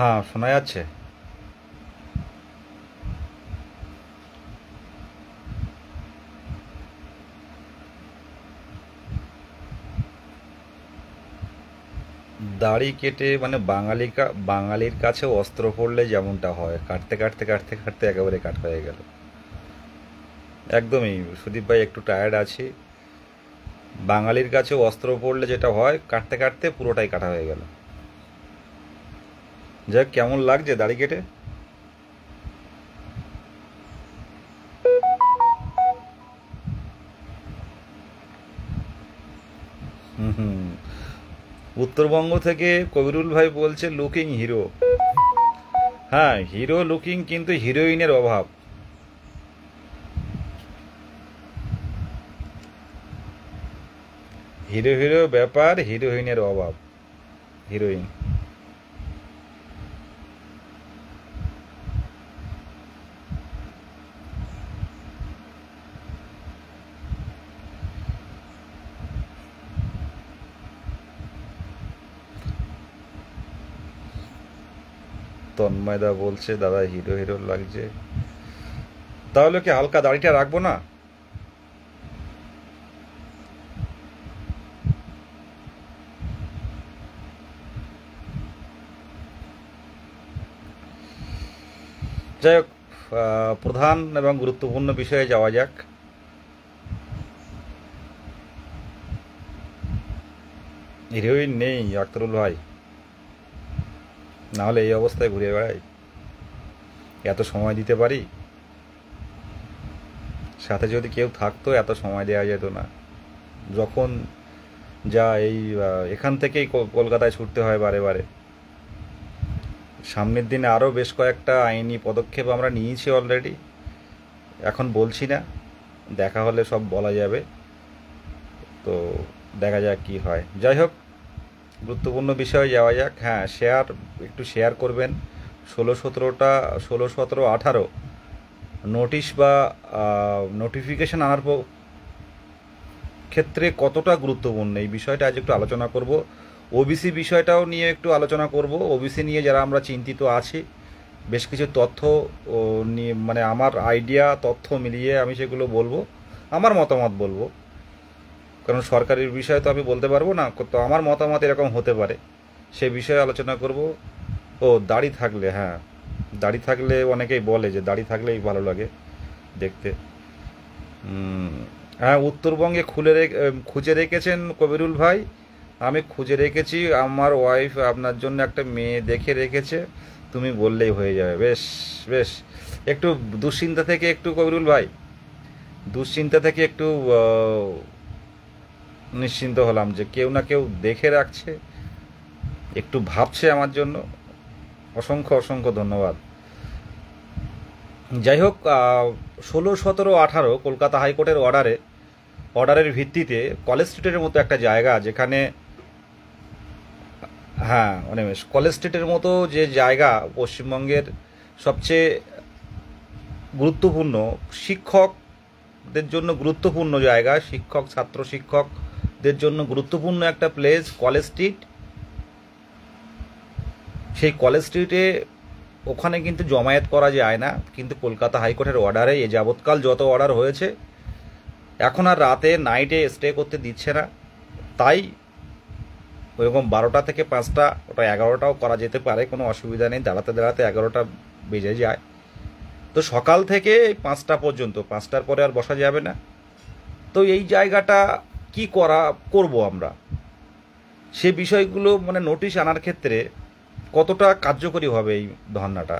হ্যাঁ, শোনা যাচ্ছে। দাড়ি কেটে মানে বাঙালির কাছে অস্ত্র পড়লে যেমনটা হয়, কাটতে কাটতে কাটতে কাটতে একেবারে কাট হয়ে গেল। একদমই সুদীপ ভাই, একটু টায়ার্ড আছি। বাঙালির কাছে অস্ত্র পড়লে যেটা হয়, কাটতে কাটতে পুরোটাই কাটা হয়ে গেল। যাক, কেমন লাগছে দাড়ি কেটে? হুম হুম। উত্তরবঙ্গ থেকে কবিরুল ভাই বলছে লুকিং হিরো। হ্যাঁ, হিরো লুকিং, কিন্তু হিরোইনের অভাব। হিরো হিরো ব্যাপার, হিরোইনের অভাব। হিরোইন। তন্ময়দা বলছে দাদা হিরো হিরো লাগছে। তাহলে কি হালকা দাড়িটা রাখবো না? যাই হোক, প্রধান এবং গুরুত্বপূর্ণ বিষয়ে যাওয়া যাক। হিরোইন নেই আক্তারুল ভাই, নাহলে এই অবস্থায় ঘুরে বেড়াই? এত সময় দিতে পারি? সাথে যদি কেউ থাকতো এত সময় দেওয়া যেত না। যখন যা এই এখান থেকেই কলকাতায় ছুটতে হয় বারে বারে। সামনের দিনে আরও বেশ কয়েকটা আইনি পদক্ষেপ আমরা নিয়েছি অলরেডি, এখন বলছি না, দেখা হলে সব বলা যাবে। তো দেখা যাক কি হয়। যাই হোক, গুরুত্বপূর্ণ বিষয়ে যাওয়া যাক। হ্যাঁ, একটু শেয়ার করবেন। 16, 17, 18 নোটিশ বা নোটিফিকেশন আনার ক্ষেত্রে কতটা গুরুত্বপূর্ণ, এই বিষয়টা আজ একটু আলোচনা করব। ওবিসি বিষয়টাও নিয়ে একটু আলোচনা করব। ওবিসি নিয়ে যারা আমরা চিন্তিত আছি, বেশ কিছু তথ্য নিয়ে, মানে আমার আইডিয়া তথ্য মিলিয়ে আমি সেগুলো বলবো, আমার মতামত বলবো। কারণ সরকারের বিষয়ে তো আমি বলতে পারবো না, তো আমার মতামত এরকম হতে পারে, সে বিষয়ে আলোচনা করব। ও, দাড়ি থাকলে, হ্যাঁ, দাড়ি থাকলে অনেকেই বলে যে দাড়ি থাকলেই ভালো লাগে দেখতে। হ্যাঁ, উত্তরবঙ্গে খুঁজে রেখেছেন কবিরুল ভাই। আমি খুঁজে রেখেছি, আমার ওয়াইফ আপনার জন্য একটা মেয়ে দেখে রেখেছে, তুমি বললেই হয়ে যাবে। বেশ বেশ। একটু দুশ্চিন্তা থেকে একটু, কবিরুল ভাই, দুশ্চিন্তা থেকে একটু নিশ্চিন্ত হলাম যে কেউ না কেউ দেখে রাখছে, একটু ভাবছে আমার জন্য। অসংখ্য অসংখ্য ধন্যবাদ। যাই হোক, 16, 17, 18 কলকাতা হাইকোর্টের অর্ডারের ভিত্তিতে কলেজ স্ট্রিটের মতো একটা জায়গা, যেখানে, হ্যাঁ অনিমেষ, কলেজ স্ট্রিটের মতো যে জায়গা পশ্চিমবঙ্গের সবচেয়ে গুরুত্বপূর্ণ, শিক্ষকদের জন্য গুরুত্বপূর্ণ জায়গা, ছাত্র শিক্ষকদের জন্য গুরুত্বপূর্ণ একটা প্লেস কলেজ স্ট্রিট। সেই কলেজ স্ট্রিটে, ওখানে কিন্তু জমায়েত করা যায় না, কিন্তু কলকাতা হাইকোর্টের অর্ডারে এ যাবৎকাল যত অর্ডার হয়েছে, এখন আর রাতে নাইটে স্টে করতে দিচ্ছে না। তাই ওইরকম 12টা থেকে 5টা, ওটা 11টাও করা যেতে পারে, কোনো অসুবিধা নেই। দাঁড়াতে দাঁড়াতে 11টা বেজে যায়। তো সকাল থেকে 5টা পর্যন্ত, 5টার পরে আর বসা যাবে না। তো এই জায়গাটা কি করব আমরা, সে বিষয়গুলো মানে নোটিশ আনার ক্ষেত্রে কতটা কার্যকরী হবে এই ধর্নাটা।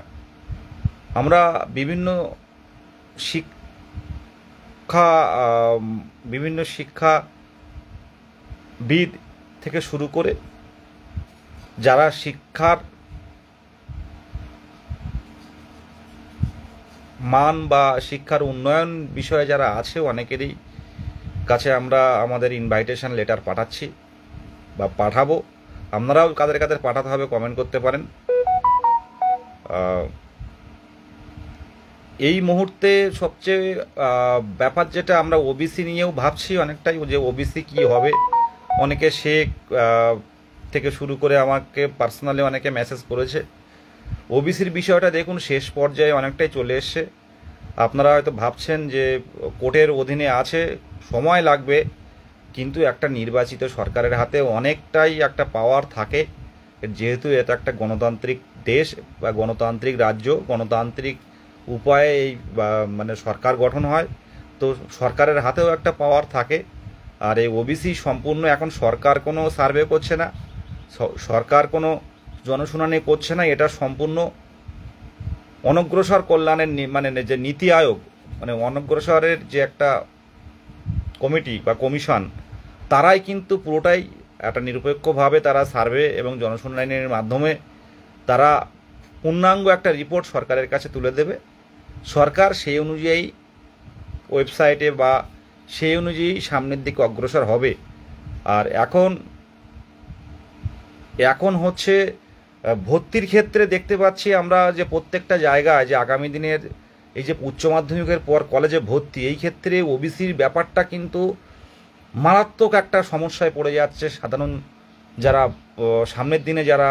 আমরা বিভিন্ন শিক্ষা বিভিন্ন শিক্ষাবিদ থেকে শুরু করে যারা শিক্ষার মান বা শিক্ষার উন্নয়ন বিষয়ে যারা আছে, অনেকেরই কাছে আমরা আমাদের ইনভাইটেশন লেটার পাঠাচ্ছি বা পাঠাবো। আপনারাও কাদের কাদের পাঠাতে হবে কমেন্ট করতে পারেন। এই মুহূর্তে সবচেয়ে ব্যাপার যেটা, আমরা ওবিসি নিয়েও ভাবছি অনেকটাই, যে ওবিসি কি হবে। অনেকে থেকে শুরু করে আমাকে পার্সোনালি অনেকে মেসেজ করেছে ওবিসির বিষয়টা দেখুন শেষ পর্যায়ে অনেকটাই চলে এসছে। আপনারা হয়তো ভাবছেন যে কোর্টের অধীনে আছে, সময় লাগবে, কিন্তু একটা নির্বাচিত সরকারের হাতে অনেকটাই একটা পাওয়ার থাকে, যেহেতু এটা একটা গণতান্ত্রিক দেশ বা গণতান্ত্রিক রাজ্য, গণতান্ত্রিক উপায়ে এই মানে সরকার গঠন হয়, তো সরকারের হাতেও একটা পাওয়ার থাকে। আর এই ওবিসি সম্পূর্ণ এখন সরকার কোনো সার্ভে করছে না, সরকার কোনো জনশুনানি করছে না, এটা সম্পূর্ণ অনগ্রসর কল্যাণের মানে যে নীতি আয়োগ, মানে অনগ্রসরের যে একটা কমিটি বা কমিশন, তারাই কিন্তু পুরোটাই একটা নিরপেক্ষভাবে তারা সার্ভে এবং জনশুনানির মাধ্যমে তারা পূর্ণাঙ্গ একটা রিপোর্ট সরকারের কাছে তুলে দেবে। সরকার সেই অনুযায়ী ওয়েবসাইটে বা সেই অনুযায়ী সামনের দিকে অগ্রসর হবে। আর এখন হচ্ছে ভর্তির ক্ষেত্রে দেখতে পাচ্ছি আমরা যে প্রত্যেকটা জায়গায় যে আগামী দিনের এই যে উচ্চ মাধ্যমিকের পর কলেজে ভর্তি, এই ক্ষেত্রে ওবিসির ব্যাপারটা কিন্তু মারাত্মক একটা সমস্যায় পড়ে যাচ্ছে সাধারণ যারা সামনের দিনে যারা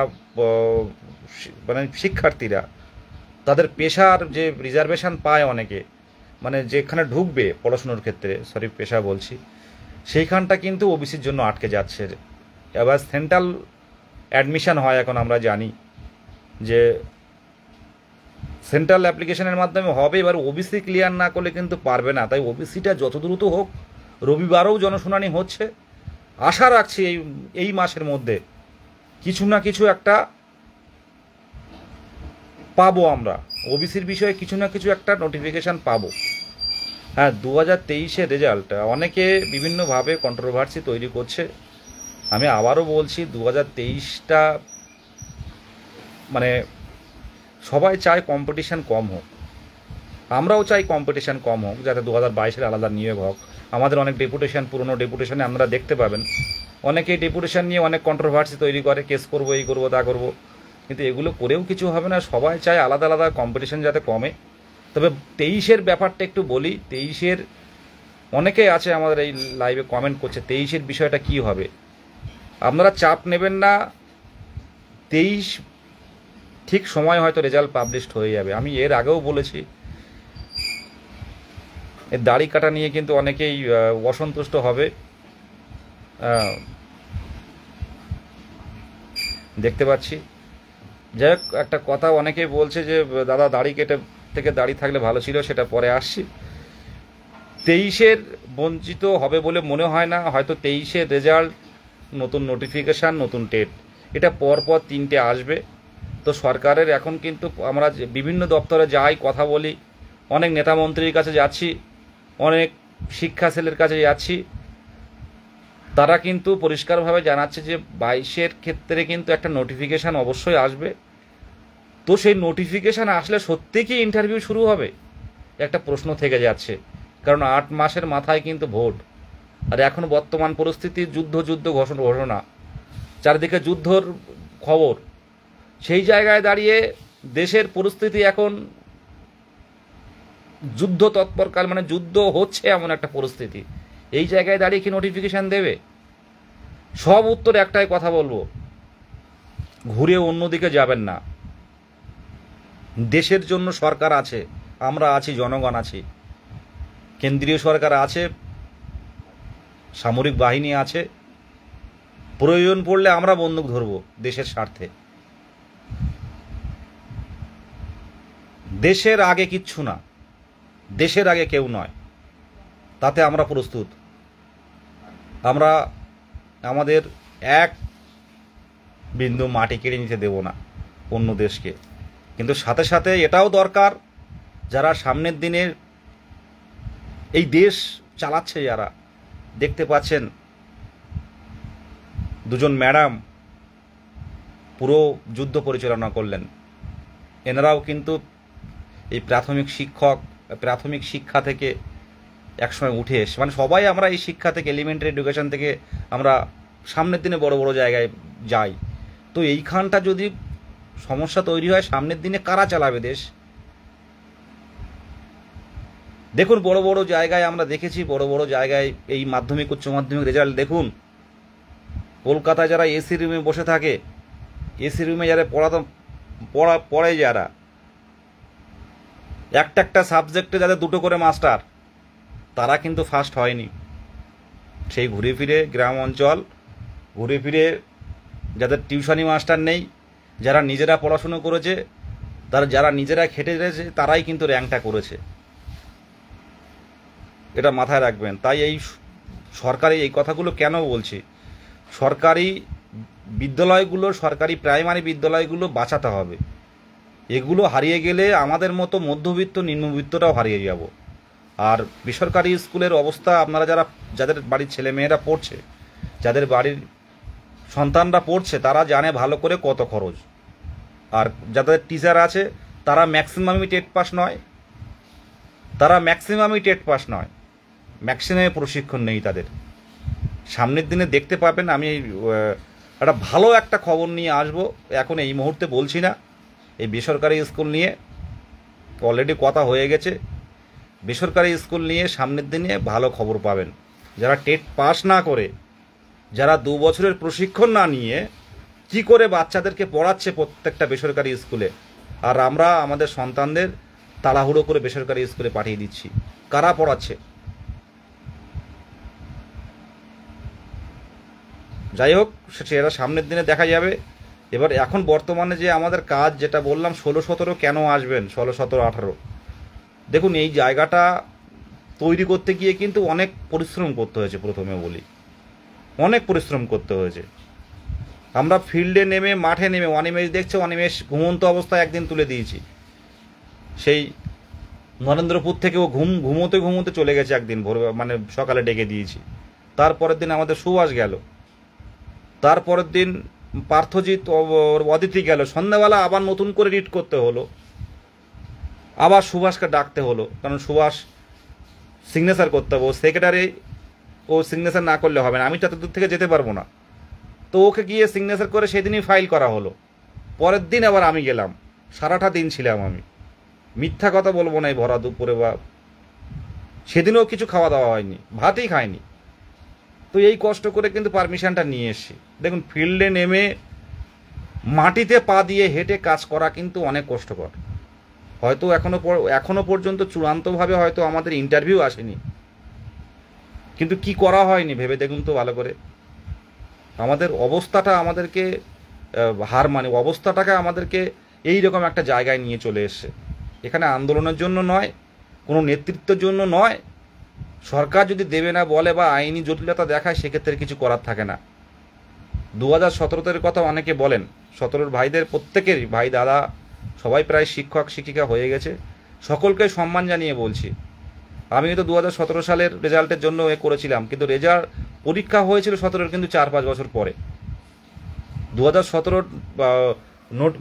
মানে শিক্ষার্থীরা, তাদের পেশার যে রিজার্ভেশন পায় অনেকে, মানে যেখানে ঢুকবে পড়াশুনোর ক্ষেত্রে, পেশা বলছি, সেইখানটা কিন্তু ওবিসির জন্য আটকে যাচ্ছে। এবার সেন্ট্রাল অ্যাডমিশন হয় এখন, আমরা জানি যে সেন্ট্রাল অ্যাপ্লিকেশনের মাধ্যমে হবে, এবার ওবিসি ক্লিয়ার না করলে কিন্তু পারবে না। তাই ওবিসিটা যত দ্রুত হোক, রবিবারও জনশুনানি হচ্ছে, আশা রাখছি এই মাসের মধ্যে কিছু না কিছু একটা পাবো আমরা, ওবিসির বিষয়ে কিছু না কিছু একটা নোটিফিকেশান পাবো। হ্যাঁ, 2023-এর রেজাল্ট অনেকে বিভিন্নভাবে কন্ট্রোভার্সি তৈরি করছে। আমি আবারও বলছি, 2023টা মানে সবাই চায় কম্পিটিশান কম হোক, আমরাও চাই কম্পিটিশান কম হোক, যাতে 2022-এর আলাদা নিয়োগ হোক। আমাদের অনেক ডেপুটেশন, পুরনো ডেপুটেশনে আপনারা দেখতে পাবেন অনেকেই ডেপুটেশন নিয়ে অনেক কন্ট্রোভার্সি তৈরি করে, কেস করবো, এই করবো, তা করবো, কিন্তু এগুলো করেও কিছু হবে না। সবাই চায় আলাদা আলাদা কম্পিটিশন যাতে কমে। তবে 23-এর ব্যাপারটা একটু বলি। 23-এর অনেকেই আছে আমাদের এই লাইভে কমেন্ট করছে, 23-এর বিষয়টা কি হবে। আপনারা চাপ নেবেন না, 23 ঠিক সময় হয়তো রেজাল্ট পাবলিশড হয়ে যাবে। আমি এর আগেও বলেছি, এর দাড়ি কাটা নিয়ে কিন্তু অনেকেই অসন্তুষ্ট হবে, দেখতে পাচ্ছি। যাই হোক, একটা কথা অনেকেই বলছে যে দাদা দাড়ি কেটে থেকে দাড়ি থাকলে ভালো ছিল, সেটা পরে আসছি। 23-এর বঞ্চিত হবে বলে মনে হয় না। হয়তো 23-এর রেজাল্ট, নতুন নোটিফিকেশান, নতুন টেট, এটা পরপর 3টে আসবে। তো সরকারের এখন কিন্তু আমরা বিভিন্ন দপ্তরে যাই, কথা বলি, অনেক নেতা মন্ত্রীর কাছে যাচ্ছি, অনেক শিক্ষা সেলের কাছে যাচ্ছি, তারা কিন্তু পরিষ্কারভাবে জানাচ্ছে যে 22-এর ক্ষেত্রে কিন্তু একটা নোটিফিকেশান অবশ্যই আসবে। তো সেই নোটিফিকেশান আসলে সত্যি কি ইন্টারভিউ শুরু হবে, একটা প্রশ্ন থেকে যাচ্ছে। কারণ 8 মাসের মাথায় কিন্তু ভোট, আর এখন বর্তমান পরিস্থিতি যুদ্ধ ঘোষণা, চারিদিকে যুদ্ধর খবর। সেই জায়গায় দাঁড়িয়ে দেশের পরিস্থিতি এখন যুদ্ধ তৎপরকাল, মানে যুদ্ধ হচ্ছে এমন একটা পরিস্থিতি। এই জায়গায় দাঁড়িয়ে কি নোটিফিকেশান দেবে? সব উত্তর একটাই কথা বলবো, ঘুরে অন্যদিকে যাবেন না। দেশের জন্য সরকার আছে, আমরা আছি, জনগণ আছি, কেন্দ্রীয় সরকার আছে, সামরিক বাহিনী আছে, প্রয়োজন পড়লে আমরা বন্দুক ধরব দেশের স্বার্থে। দেশের আগে কিচ্ছু না, দেশের আগে কেউ নয়, তাতে আমরা প্রস্তুত। আমরা আমাদের এক বিন্দু মাটি কেড়ে নিতে দেব না অন্য দেশকে। কিন্তু সাথে সাথে এটাও দরকার, যারা সামনের দিনের এই দেশ চালাচ্ছে, যারা দেখতে পাচ্ছেন দুজন ম্যাডাম পুরো যুদ্ধ পরিচালনা করলেন, এনারাও কিন্তু এই প্রাথমিক শিক্ষা থেকে একসময় উঠে এসে, মানে সবাই আমরা এই শিক্ষা থেকে, এলিমেন্টারি এডুকেশন থেকে আমরা সামনের দিনে বড় বড় জায়গায় যাই। তো এইখানটা যদি সমস্যা তৈরি হয়, সামনের দিনে কারা চালাবে দেশ? দেখুন, বড় বড় জায়গায় আমরা দেখেছি, বড় বড় জায়গায় এই মাধ্যমিক উচ্চ মাধ্যমিক রেজাল্ট দেখুন, কলকাতায় যারা এসি রুমে বসে থাকে, এসি রুমে যারা পড়ে যারা, একটা সাবজেক্টে যাদের 2টো করে মাস্টার, তারা কিন্তু ফার্স্ট হয়নি। সেই ঘুরে ফিরে গ্রাম অঞ্চল, ঘুরে ফিরে যাদের টিউশনি মাস্টার নেই, যারা নিজেরা পড়াশুনো করেছে, যারা নিজেরা খেটে গেছে, তারাই কিন্তু র্যাঙ্কটা করেছে। এটা মাথায় রাখবেন। তাই এই সরকারি এই কথাগুলো কেন বলছি, সরকারি বিদ্যালয়গুলো, সরকারি প্রাইমারি বিদ্যালয়গুলো বাঁচাতে হবে। এগুলো হারিয়ে গেলে আমাদের মতো মধ্যবিত্ত নিম্নবিত্তটাও হারিয়ে যাব। আর বেসরকারি স্কুলের অবস্থা, আপনারা যাদের বাড়ির ছেলে মেয়েরা পড়ছে, যাদের বাড়ির সন্তানরা পড়ছে, তারা জানে ভালো করে কত খরচ। আর যাদের টিচার আছে তারা ম্যাক্সিমামই টেট পাস নয়, ম্যাক্সিমামে প্রশিক্ষণ নেই তাদের। সামনের দিনে দেখতে পাবেন। আমি একটা ভালো একটা খবর নিয়ে আসব, এখন এই মুহূর্তে বলছি না। এই বেসরকারি স্কুল নিয়ে অলরেডি কথা হয়ে গেছে। বেসরকারি স্কুল নিয়ে সামনের দিনে ভালো খবর পাবেন। যারা টেট পাস না করে, যারা 2 বছরের প্রশিক্ষণ না নিয়ে কি করে বাচ্চাদেরকে পড়াচ্ছে প্রত্যেকটা বেসরকারি স্কুলে, আর আমরা আমাদের সন্তানদের তাড়াহুড়ো করে বেসরকারি স্কুলে পাঠিয়ে দিচ্ছি। কারা পড়াচ্ছে? যাই হোক, সেটা সামনের দিনে দেখা যাবে। এবার এখন বর্তমানে যে আমাদের কাজ, যেটা বললাম 16-17 কেন আসবেন, 16-17-18, দেখুন এই জায়গাটা তৈরি করতে গিয়ে কিন্তু অনেক পরিশ্রম করতে হয়েছে। প্রথমে বলি, অনেক পরিশ্রম করতে হয়েছে। আমরা ফিল্ডে নেমে, মাঠে নেমে, অনিমেষ দেখছে, অনিমেষ ঘুমন্ত অবস্থায় একদিন তুলে দিয়েছি। সেই নরেন্দ্রপুর থেকে ও ঘুমোতে চলে গেছে একদিন ভোর, মানে সকালে ডেকে দিয়েছি। তারপরের দিন আমাদের সুভাষ গেল, তারপরের দিন পার্থজিৎ, অদিতি গেল। সন্ধ্যাবেলা আবার নতুন করে রিড করতে হলো, আবার সুভাষকে ডাকতে হলো, কারণ সুভাষ সিগনেচার করতে হবে। ও সেক্রেটারি, ও সিগনেচার না করলে হবে না। আমি তত দূর থেকে যেতে পারবো না, তো ওকে গিয়ে সিগনেচার করে সেদিনই ফাইল করা হলো। পরের দিন আবার আমি গেলাম, সারাটা দিন ছিলাম আমি। মিথ্যা কথা বলবো না, এই ভরা দুপুরে বা সেদিনও কিছু খাওয়া দাওয়া হয়নি, ভাতই খাইনি। তো এই কষ্ট করে কিন্তু পারমিশনটা নিয়ে এসছি। দেখুন, ফিল্ডে নেমে মাটিতে পা দিয়ে হেঁটে কাজ করা কিন্তু অনেক কষ্টকর। হয়তো এখনো পর্যন্ত চূড়ান্তভাবে হয়তো আমাদের ইন্টারভিউ আসেনি, কিন্তু কি করা হয়নি ভেবে দেখুন তো ভালো করে। আমাদের অবস্থাটা আমাদেরকে অবস্থাটাকে আমাদেরকে এইরকম একটা জায়গায় নিয়ে চলে এসছে। এখানে আন্দোলনের জন্য নয়, কোনো নেতৃত্বের জন্য নয়। সরকার যদি দেবে না বলে বা আইনি জটিলতা দেখায়, সেক্ষেত্রে কিছু করার থাকে না। 2017-র কথা অনেকে বলেন, 17-র ভাইদের প্রত্যেকেরই, ভাই দাদা সবাই প্রায় শিক্ষক শিক্ষিকা হয়ে গেছে। সকলকে সম্মান জানিয়ে বলছি, আমি তো 2017 সালের রেজাল্টের জন্য করেছিলাম, কিন্তু পরীক্ষা হয়েছিল 17-র, কিন্তু 4-5 বছর পরে। 2017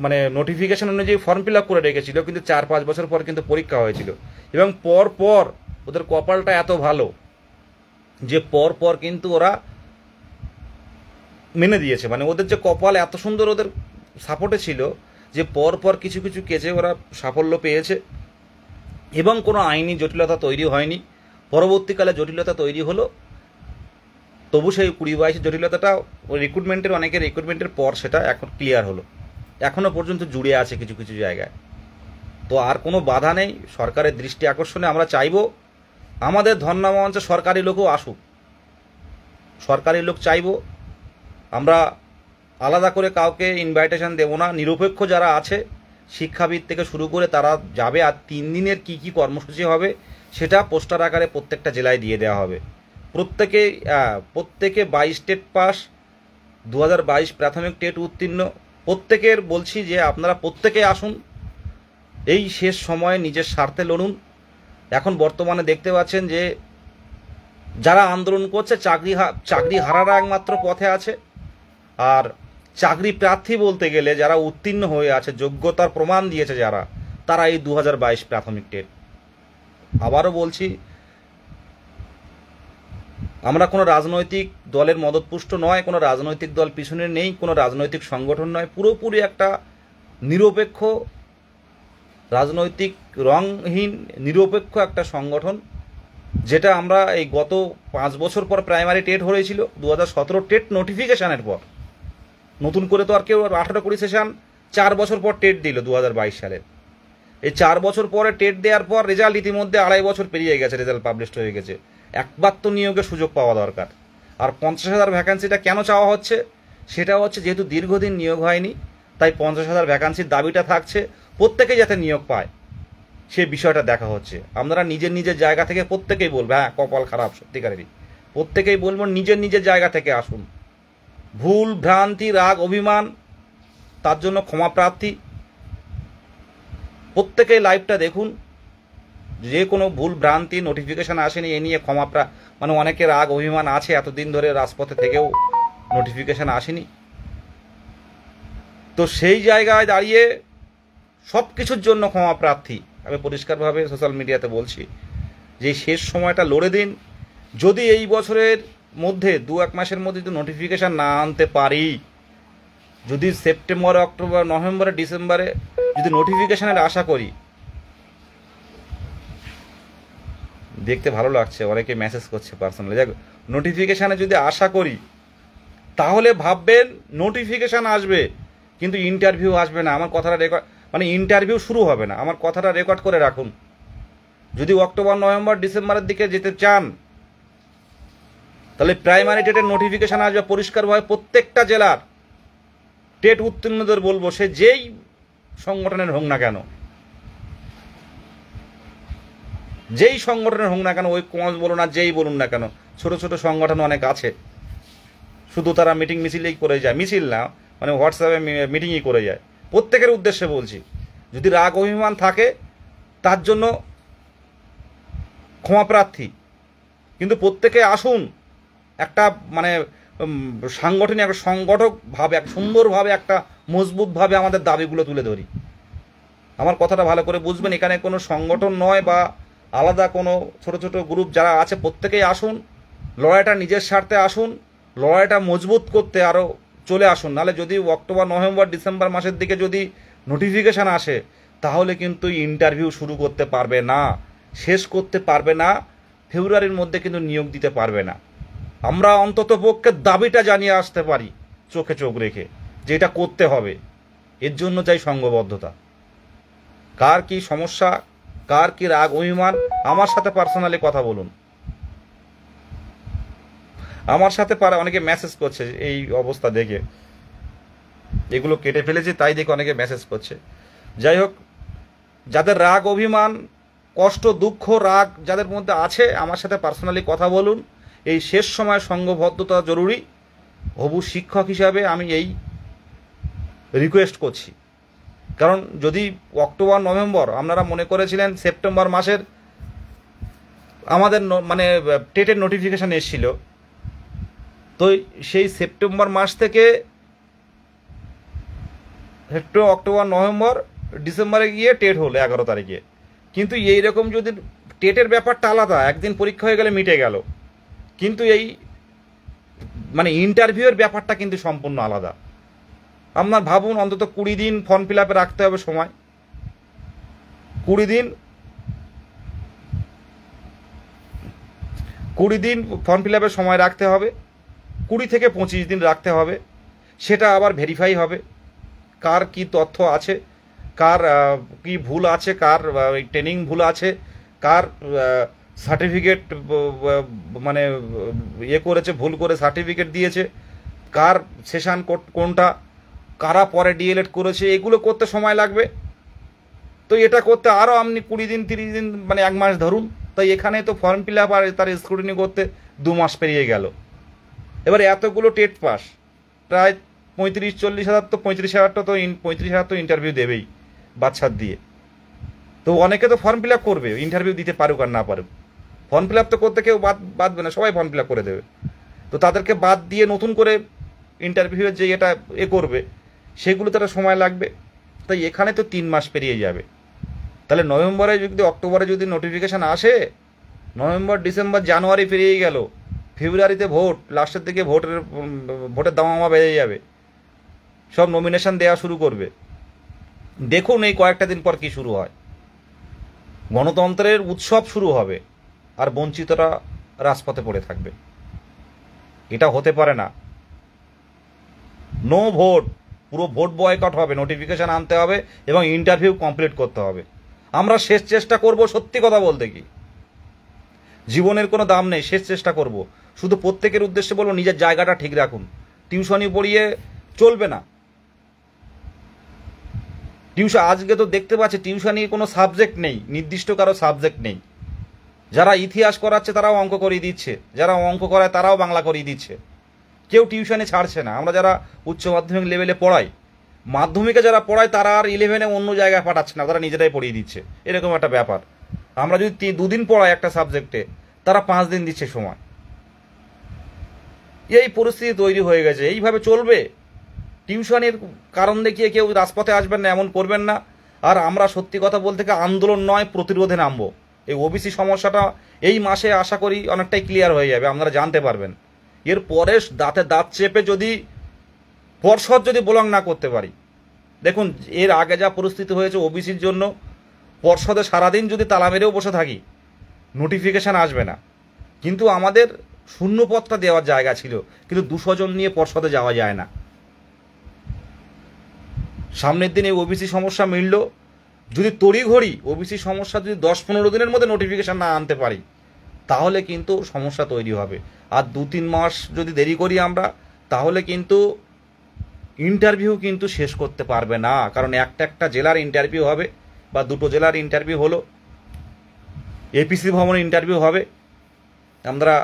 মানে নোটিফিকেশন অনুযায়ী ফর্ম ফিল আপ করে রেখেছিল, কিন্তু 4-5 বছর পর কিন্তু পরীক্ষা হয়েছিল। এবং পর ওদের কপালটা এত ভালো যে পর কিন্তু ওরা মেনে দিয়েছে। মানে ওদের যে কপাল এত সুন্দর, ওদের সাপোর্টে ছিল যে পর কিছু কেসে ওরা সাফল্য পেয়েছে এবং কোনো আইনি জটিলতা তৈরি হয়নি। পরবর্তীকালে জটিলতা তৈরি হলো, তবু সেই 20-22 জটিলতাটা রিক্রুটমেন্টের, অনেকের রিক্রুটমেন্টের পর সেটা এখন ক্লিয়ার হলো। এখনও পর্যন্ত জুড়ে আছে কিছু জায়গায়। তো আর কোনো বাধা নেই। সরকারের দৃষ্টি আকর্ষণে আমরা চাইব আমাদের ধর্না মঞ্চে সরকারি লোকও আসুক, সরকারি লোক চাইব। আমরা আলাদা করে কাউকে ইনভাইটেশন দেব না। নিরপেক্ষ যারা আছে, শিক্ষাবিদ থেকে শুরু করে তারা যাবে। আর 3 দিনের কি কর্মসূচি হবে সেটা পোস্টার আকারে প্রত্যেকটা জেলায় দিয়ে দেওয়া হবে। প্রত্যেকে 22 টেট পাস, 2022 প্রাথমিক টেট উত্তীর্ণ, প্রত্যেকের বলছি যে আপনারা প্রত্যেকে আসুন। এই শেষ সময়ে নিজের স্বার্থে লড়ুন। এখন বর্তমানে দেখতে পাচ্ছেন যে যারা আন্দোলন করছে, চাকরি হারারা একমাত্র পথে আছে। আর চাকরি প্রার্থী বলতে গেলে যারা উত্তীর্ণ হয়ে আছে, যোগ্যতার প্রমাণ দিয়েছে যারা, তারা এই 2022 প্রাথমিক টেট। আবারও বলছি, আমরা কোনো রাজনৈতিক দলের মদতপুষ্ট নয়, কোনো রাজনৈতিক দল পিছনে নেই, কোনো রাজনৈতিক সংগঠন নয়। পুরোপুরি একটা নিরপেক্ষ, রাজনৈতিক রংহীন নিরপেক্ষ একটা সংগঠন, যেটা আমরা এই গত 5 বছর পর প্রাইমারি টেট হয়েছিল 2017 টেট নোটিফিকেশানের পর। নতুন করে তো আর কেউ 18-20 সেশন 4 বছর পর টেট দিল 2022 সালের। এই 4 বছর পরে টেট দেওয়ার পর রেজাল্ট ইতিমধ্যে 2.5 বছর পেরিয়ে গেছে, রেজাল্ট পাবলিশড হয়ে গেছে। একবার তো নিয়োগের সুযোগ পাওয়া দরকার। আর 50,000 ভ্যাকান্সিটা কেন চাওয়া হচ্ছে? সেটা হচ্ছে যেহেতু দীর্ঘদিন নিয়োগ হয়নি, তাই 50,000 ভ্যাকান্সির দাবিটা থাকছে, প্রত্যেকেই যাতে নিয়োগ পায় সে বিষয়টা দেখা হচ্ছে। আপনারা নিজের নিজের জায়গা থেকে প্রত্যেকেই বলবো, হ্যাঁ কপাল খারাপ সত্যিকারেরই, প্রত্যেকেই বলবো নিজের নিজের জায়গা থেকে আসুন। ভুল ভ্রান্তি রাগ অভিমান তার জন্য ক্ষমা প্রার্থী। প্রত্যেকেই লাইভটা দেখুন, যে কোনো ভুল ভ্রান্তি নোটিফিকেশান আসেনি এ নিয়ে ক্ষমা মানে অনেকের রাগ অভিমান আছে, এতদিন ধরে রাজপথে থেকেও নোটিফিকেশান আসেনি। তো সেই জায়গায় দাঁড়িয়ে সব কিছুর জন্য ক্ষমা প্রার্থী। আমি পরিষ্কারভাবে সোশ্যাল মিডিয়াতে বলছি যে শেষ সময়টা লড়ে দিন। যদি এই বছরের মধ্যে 2-1 মাসের মধ্যে যদি নোটিফিকেশান না আনতে পারি, যদি সেপ্টেম্বর অক্টোবর নভেম্বরে ডিসেম্বরে যদি নোটিফিকেশানের আশা করি, দেখতে ভালো লাগছে অনেকে মেসেজ করছে পার্সোনালি, দেখ নোটিফিকেশানে যদি আশা করি তাহলে ভাববেন নোটিফিকেশান আসবে কিন্তু ইন্টারভিউ আসবে না। আমার কথাটা রেকর্ড, মানে ইন্টারভিউ শুরু হবে না। আমার কথাটা রেকর্ড করে রাখুন। যদি অক্টোবর নভেম্বর ডিসেম্বরের দিকে যেতে চান তাহলে প্রাইমারি টেটের নোটিফিকেশান আসবে পরিষ্কারভাবে। প্রত্যেকটা জেলার টেট উত্তীর্ণদের বলবো, সে যেই সংগঠনের হোক না কেন, যেই সংগঠনের হোক না কেন, ওই কমাস বলুন আর যেই বলুন না কেন, ছোট ছোট সংগঠন অনেক আছে, শুধু তারা মিটিং মিছিলেই করে যায়, মিছিল না মানে হোয়াটসঅ্যাপে মিটিংই করে যায়। প্রত্যেকের উদ্দেশ্যে বলছি, যদি রাগ অভিমান থাকে তার জন্য ক্ষমা প্রার্থী, কিন্তু প্রত্যেকে আসুন একটা মানে সাংগঠনিক একটা সংগঠকভাবে, এক সুন্দরভাবে, একটা মজবুতভাবে আমাদের দাবিগুলো তুলে ধরি। আমার কথাটা ভালো করে বুঝবেন, এখানে কোনো সংগঠন নয় বা আলাদা কোনো ছোট ছোট গ্রুপ যারা আছে, প্রত্যেকেই আসুন, লড়াইটা নিজের স্বার্থে আসুন, লড়াইটা মজবুত করতে আরও চলে আসুন। নাহলে যদি অক্টোবর নভেম্বর ডিসেম্বর মাসের দিকে যদি নোটিফিকেশান আসে তাহলে কিন্তু ইন্টারভিউ শুরু করতে পারবে না, শেষ করতে পারবে না, ফেব্রুয়ারির মধ্যে কিন্তু নিয়োগ দিতে পারবে না। আমরা অন্তত পক্ষে দাবিটা জানিয়ে আসতে পারি চোখে চোখ রেখে যে এটা করতে হবে। এর জন্য চাই সংঘবদ্ধতা। কার কি সমস্যা, কার কি রাগ অভিমান, আমার সাথে পার্সোনালি কথা বলুন। আমার সাথে অনেকে মেসেজ করছে এই অবস্থা দেখে, এগুলো কেটে ফেলেছে তাই দেখে অনেকে মেসেজ করছে। যাই হোক, যাদের রাগ অভিমান কষ্ট দুঃখ রাগ যাদের মধ্যে আছে আমার সাথে পার্সোনালি কথা বলুন। এই শেষ সময় সংঘবদ্ধতা জরুরি। হবু শিক্ষক হিসাবে আমি এই রিকোয়েস্ট করছি, কারণ যদি অক্টোবর নভেম্বর আপনারা মনে করেছিলেন সেপ্টেম্বর মাসের আমাদের মানে টেটের নোটিফিকেশান এসেছিল, তো সেই সেপ্টেম্বর মাস থেকে অক্টোবর নভেম্বর ডিসেম্বরে গিয়ে টেট হলো 11 তারিখে। কিন্তু এইরকম যদি টেটের ব্যাপারটা আলাদা, একদিন পরীক্ষা হয়ে গেলে মিটে গেল, কিন্তু এই মানে ইন্টারভিউয়ের ব্যাপারটা কিন্তু সম্পূর্ণ আলাদা। আপনার ভাবুন, অন্তত 20 দিন ফর্ম ফিল আপে রাখতে হবে সময়, 20 দিন ফর্ম ফিল আপের সময় রাখতে হবে, 20 থেকে 25 দিন রাখতে হবে। সেটা আবার ভেরিফাই হবে কার কি তথ্য আছে, কার কি ভুল আছে, কার ট্রেনিং ভুল আছে, কার সার্টিফিকেট মানে করেছে ভুল করে সার্টিফিকেট দিয়েছে, কার সেশন কোনটা, কারা পরে ডিএলএড করেছে, এগুলো করতে সময় লাগবে। তো এটা করতে আরও আপনি 20 দিন 30 দিন মানে 1 মাস ধরুন। তাই এখানে তো ফর্ম ফিল আপ আর তার স্ক্রুটিনি করতে 2 মাস পেরিয়ে গেল। এবারে এতগুলো টেট পাস, প্রায় 35-40 হাজার, তো 35,000 তো ইন্টারভিউ দেবেই বাচ্চার দিয়ে। তো অনেকে তো ফর্ম ফিল আপ করবে, ইন্টারভিউ দিতে পারুক আর না পারুক, ফর্ম ফিল আপ তো করতে কেউ বাদবে না, সবাই ফর্ম ফিল আপ করে দেবে। তো তাদেরকে বাদ দিয়ে নতুন করে ইন্টারভিউয়ের যে এটা করবে সেগুলো তো একটা সময় লাগবে। তাই এখানে তো 3 মাস পেরিয়ে যাবে। তাহলে নভেম্বরে যদি অক্টোবরে যদি নোটিফিকেশান আসে, নভেম্বর ডিসেম্বর জানুয়ারি পেরিয়ে গেল, ফেব্রুয়ারিতে ভোট, লাস্টের দিকে ভোটের দামামা বেড়ে যাবে, সব নমিনেশন দেওয়া শুরু করবে। দেখুন এই কয়েকটা দিন পর কি শুরু হয়, গণতন্ত্রের উৎসব শুরু হবে আর বঞ্চিতরা রাজপথে পড়ে থাকবে। এটা হতে পারে না। নো ভোট, পুরো ভোট বয়কট হবে, নোটিফিকেশান আনতে হবে এবং ইন্টারভিউ কমপ্লিট করতে হবে। আমরা শেষ চেষ্টা করব, সত্যি কথা বলতে কি জীবনের কোনো দাম নেই, শেষ চেষ্টা করব। শুধু প্রত্যেকের উদ্দেশ্যে বলবো নিজের জায়গাটা ঠিক রাখুন। টিউশনি পড়িয়ে চলবে না। টিউশন আজকে তো দেখতে পাচ্ছি টিউশনি কোনো সাবজেক্ট নেই, নির্দিষ্ট কারো সাবজেক্ট নেই। যারা ইতিহাস করাচ্ছে তারাও অঙ্ক করিয়ে দিচ্ছে, যারা অঙ্ক করায় তারাও বাংলা করিয়ে দিচ্ছে। কেউ টিউশনে ছাড়ছে না। আমরা যারা উচ্চ মাধ্যমিক লেভেলে পড়াই, মাধ্যমিকে যারা পড়ায় তারা আর 11-এ অন্য জায়গায় পাঠাচ্ছে না, তারা নিজেরাই পড়িয়ে দিচ্ছে, এরকম একটা ব্যাপার। আমরা যদি 2 দিন পড়াই একটা সাবজেক্টে, তারা 5 দিন দিচ্ছে সময়। এই পরিস্থিতি তৈরি হয়ে গেছে। এইভাবে চলবে? টিউশনের কারণ দেখিয়ে কেউ রাজপথে আসবেন না, এমন করবেন না। আর আমরা সত্যি কথা বলতে আন্দোলন নয়, প্রতিরোধে নামবো। এই ওবিসি সমস্যাটা এই মাসে আশা করি অনেকটাই ক্লিয়ার হয়ে যাবে, আপনারা জানতে পারবেন। এর পরে দাঁতে দাঁত চেপে যদি পর্ষদ যদি ব্লক না করতে পারি, দেখুন এর আগে যা পরিস্থিতি হয়েছে ওবিসির জন্য, পর্ষদে সারাদিন যদি তালা মেরেও বসে থাকি নোটিফিকেশান আসবে না। কিন্তু আমাদের শূন্যপদটা দেওয়ার জায়গা ছিল, কিন্তু 200 জন নিয়ে পর্ষদে যাওয়া যায় না। সামনের দিনে ওবিসি সমস্যা মিলল, যদি তড়িঘড়ি ওবিসি সমস্যা যদি 10-15 দিনের মধ্যে নোটিফিকেশান না আনতে পারি, তাহলে কিন্তু সমস্যা তৈরি হবে। আর 2-3 মাস যদি দেরি করি আমরা, তাহলে কিন্তু ইন্টারভিউ কিন্তু শেষ করতে পারবে না। কারণ একটা জেলার ইন্টারভিউ হবে, বা 2টো জেলার ইন্টারভিউ হলো, এপিসি ভবনের ইন্টারভিউ হবে। আমরা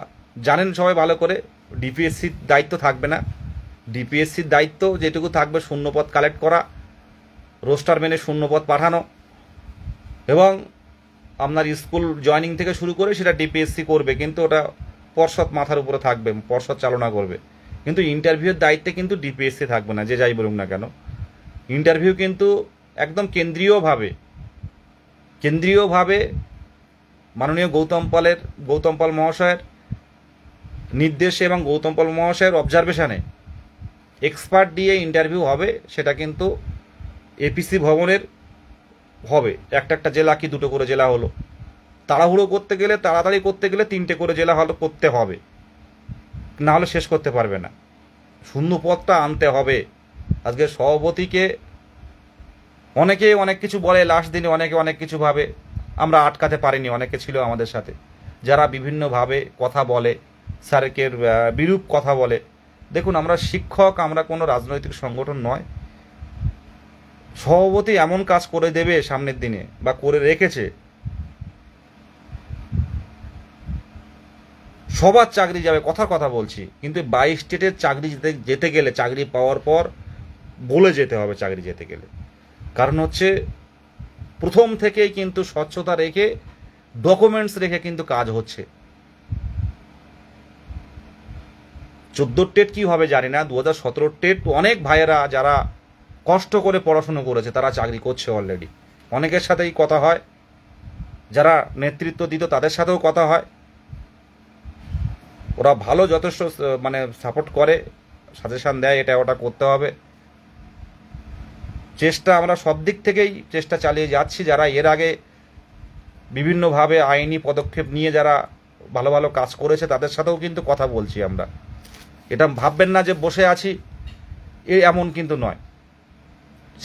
জানেন সবাই ভালো করে, ডিপিএসসির দায়িত্ব থাকবে না। ডিপিএসসির দায়িত্ব যেটুকু থাকবে শূন্যপদ কালেক্ট করা, রোস্টার মেনে শূন্যপদ পাঠানো, এবং আপনার স্কুল জয়নিং থেকে শুরু করে সেটা ডিপিএসসি করবে, কিন্তু ওটা পর্ষদ মাথার উপরে থাকবে, পর্ষদ চালনা করবে। কিন্তু ইন্টারভিউর দায়িত্বে কিন্তু ডিপিএসসি থাকবে না, যে যাই বলুক না কেন। ইন্টারভিউ কিন্তু একদম কেন্দ্রীয়ভাবে মাননীয় গৌতম পাল মহাশয়ের নির্দেশে এবং গৌতম পাল মহাশয়ের অবজারভেশনে এক্সপার্ট দিয়ে ইন্টারভিউ হবে। সেটা কিন্তু এপিসি ভবনের হবে। একটা জেলা কি 2টো করে জেলা হলো, তাড়াতাড়ি করতে গেলে 3টে করে জেলা হলো করতে হবে, না হলে শেষ করতে পারবে না। শূন্য পদটা আনতে হবে। আজকে সভাপতিকে অনেকে অনেক কিছু বলে, লাস্ট দিনে অনেকে অনেক কিছু ভাবে, আমরা আটকাতে পারিনি। অনেকে ছিল আমাদের সাথে যারা বিভিন্নভাবে কথা বলে, স্যারকে বিরূপ কথা বলে। দেখুন, আমরা শিক্ষক, আমরা কোনো রাজনৈতিক সংগঠন নয়। সভাপতি এমন কাজ করে দেবে সামনের দিনে, বা করে রেখেছে, সবার চাকরি যাবে, কথা বলছি। কিন্তু 22 স্টেটের চাকরি যেতে গেলে, চাকরি পাওয়ার পর বলে যেতে হবে চাকরি যেতে গেলে। কারণ হচ্ছে প্রথম থেকেই কিন্তু স্বচ্ছতা রেখে, ডকুমেন্টস রেখে কিন্তু কাজ হচ্ছে। 14 টেট কী হবে জানি না, 2017 টেট অনেক ভাইয়েরা যারা কষ্ট করে পড়াশুনো করেছে তারা চাকরি করছে অলরেডি। অনেকের সাথেই কথা হয়, যারা নেতৃত্ব দিত তাদের সাথেও কথা হয়। ওরা ভালো, যথেষ্ট মানে সাপোর্ট করে, সাজেশান দেয়, এটা ওটা করতে হবে। চেষ্টা আমরা সব দিক থেকেই চেষ্টা চালিয়ে যাচ্ছি। যারা এর আগে বিভিন্নভাবে আইনি পদক্ষেপ নিয়ে যারা ভালো ভালো কাজ করেছে তাদের সাথেও কিন্তু কথা বলছি আমরা। এটা ভাববেন না যে বসে আছি, এমন কিন্তু নয়।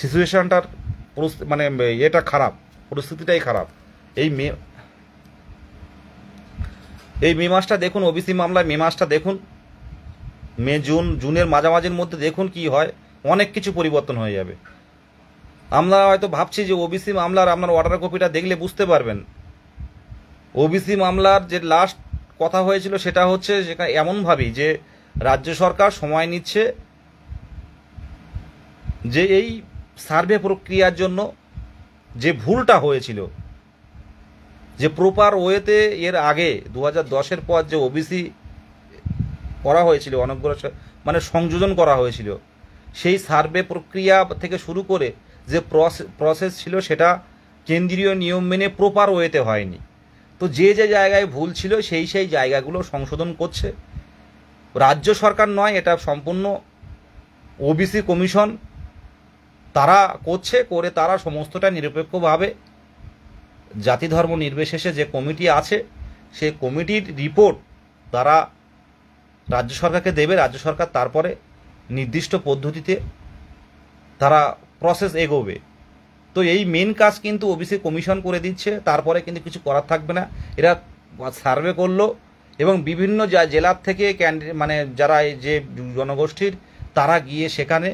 সিচুয়েশনটার মানে এটা খারাপ, পরিস্থিতিটাই খারাপ। এই মে মাসটা দেখুন, ওবিসি মামলায় মে মাসটা দেখুন, জুনের মাঝামাঝির মধ্যে দেখুন কি হয়, অনেক কিছু পরিবর্তন হয়ে যাবে। আমরা হয়তো ভাবছি যে ওবিসি মামলার আপনার অর্ডার কপিটা দেখলে বুঝতে পারবেন। ওবিসি মামলার যে লাস্ট কথা হয়েছিল সেটা হচ্ছে, যেটা এমনভাবেই যে রাজ্য সরকার সময় নিচ্ছে যে এই সার্ভে প্রক্রিয়ার জন্য যে ভুলটা হয়েছিল, যে প্রপার ওয়েতে এর আগে 2010-এর পর যে ওবিসি করা হয়েছিল, অনেকগুলো মানে সংযোজন করা হয়েছিল, সেই সার্ভে প্রক্রিয়া থেকে শুরু করে যে প্রসেস ছিল সেটা কেন্দ্রীয় নিয়ম মেনে প্রপার ওয়েতে হয়নি। তো যে জায়গায় ভুল ছিল সেই জায়গাগুলো সংশোধন করছে রাজ্য সরকার নয়, এটা সম্পূর্ণ ওবিসি কমিশন তারা করে তারা সমস্তটা নিরপেক্ষভাবে জাতি ধর্ম নির্বিশেষে যে কমিটি আছে সেই কমিটির রিপোর্ট তারা রাজ্য সরকারকে দেবে। রাজ্য সরকার তারপরে নির্দিষ্ট পদ্ধতিতে তারা প্রসেস এগোবে। তো এই মেন কাজ কিন্তু ওবিসি কমিশন করে দিচ্ছে, তারপরে কিন্তু কিছু করার থাকবে না। এরা সার্ভে করলো এবং বিভিন্ন জেলার থেকে মানে যারা এই যে জনগোষ্ঠীর তারা গিয়ে সেখানে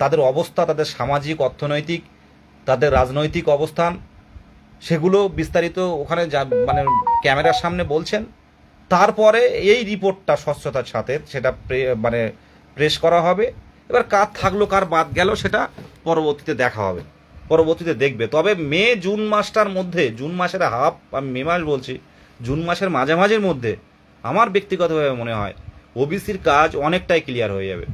তাদের অবস্থা, তাদের সামাজিক, অর্থনৈতিক, তাদের রাজনৈতিক অবস্থান সেগুলো বিস্তারিত ওখানে মানে ক্যামেরার সামনে বলছেন। তারপরে এই রিপোর্টটা স্বচ্ছতার সাথে সেটা মানে প্রেস করা হবে। এবার কার থাকলো কার বাদ গেল সেটা পরবর্তীতে দেখা হবে, পরবর্তীতে দেখবে। তবে মে জুন মাসটার মধ্যে, জুন মাসের হাফ, আমি মে মাস বলছি, জুন মাসের মাঝামাঝির মধ্যে আমার ব্যক্তিগতভাবে মনে হয় ওবিসির কাজ অনেকটাই ক্লিয়ার হয়ে যাবে।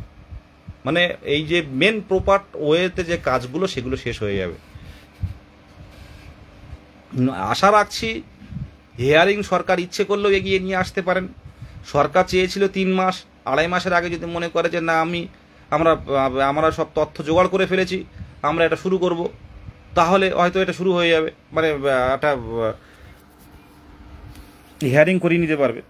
মানে এই যে মেন প্রপার ওয়েতে যে কাজগুলো সেগুলো শেষ হয়ে যাবে। আশা রাখছি হিয়ারিং সরকার ইচ্ছে করলেও এগিয়ে নিয়ে আসতে পারেন। সরকার চেয়েছিল 3 মাস, 2.5 মাসের আগে যদি মনে করে যে না আমরা সব তথ্য জোগাড় করে ফেলেছি, আমরা এটা শুরু করব, তাহলে হয়তো এটা শুরু হয়ে যাবে, মানে একটা হিয়ারিং করিয়ে নিতে পারবে।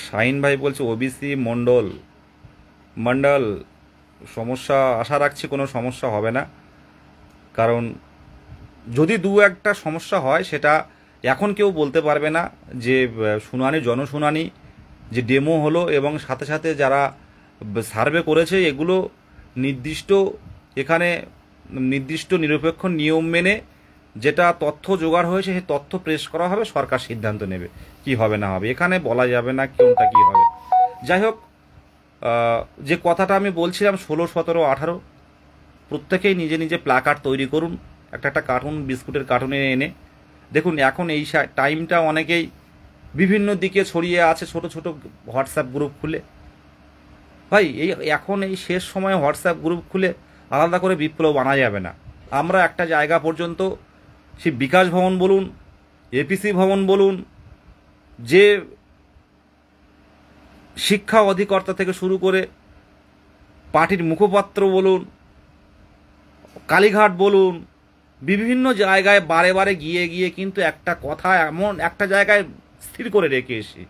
শাহিন ভাই বলছে ওবিসি মন্ডল সমস্যা, আশা রাখছি কোনো সমস্যা হবে না। কারণ যদি দু একটা সমস্যা হয় সেটা এখন কেউ বলতে পারবে না। যে জনশুনানি যে ডেমো হলো এবং সাথে সাথে যারা সার্ভে করেছে এগুলো নির্দিষ্ট নিরপেক্ষ নিয়ম মেনে যেটা তথ্য জোগাড় হয়েছে সেই তথ্য প্রেস করা হবে, সরকার সিদ্ধান্ত নেবে কি হবে না হবে। এখানে বলা যাবে না কোনটা কি হবে। যাই হোক, যে কথাটা আমি বলছিলাম 16, 17, 18 প্রত্যেকেই নিজে নিজে প্ল্যাকার্ড তৈরি করুন, একটা কার্টুন, বিস্কুটের কার্টুনে এনে দেখুন। এখন এই টাইমটা অনেকেই বিভিন্ন দিকে ছড়িয়ে আছে ছোট ছোট হোয়াটসঅ্যাপ গ্রুপ খুলে। ভাই এখন এই শেষ সময়ে হোয়াটসঅ্যাপ গ্রুপ খুলে আলাদা করে বিপ্লব আনা যাবে না। আমরা একটা জায়গা পর্যন্ত, সেই বিকাশ ভবন বলুন, এপিসি ভবন বলুন, যে শিক্ষা অধিকর্তা থেকে শুরু করে পার্টির মুখপাত্র বলুন, কালীঘাট বলুন, বিভিন্ন জায়গায় বারে বারে গিয়ে কিন্তু একটা কথা এমন একটা জায়গায় স্থির করে রেখে এসি,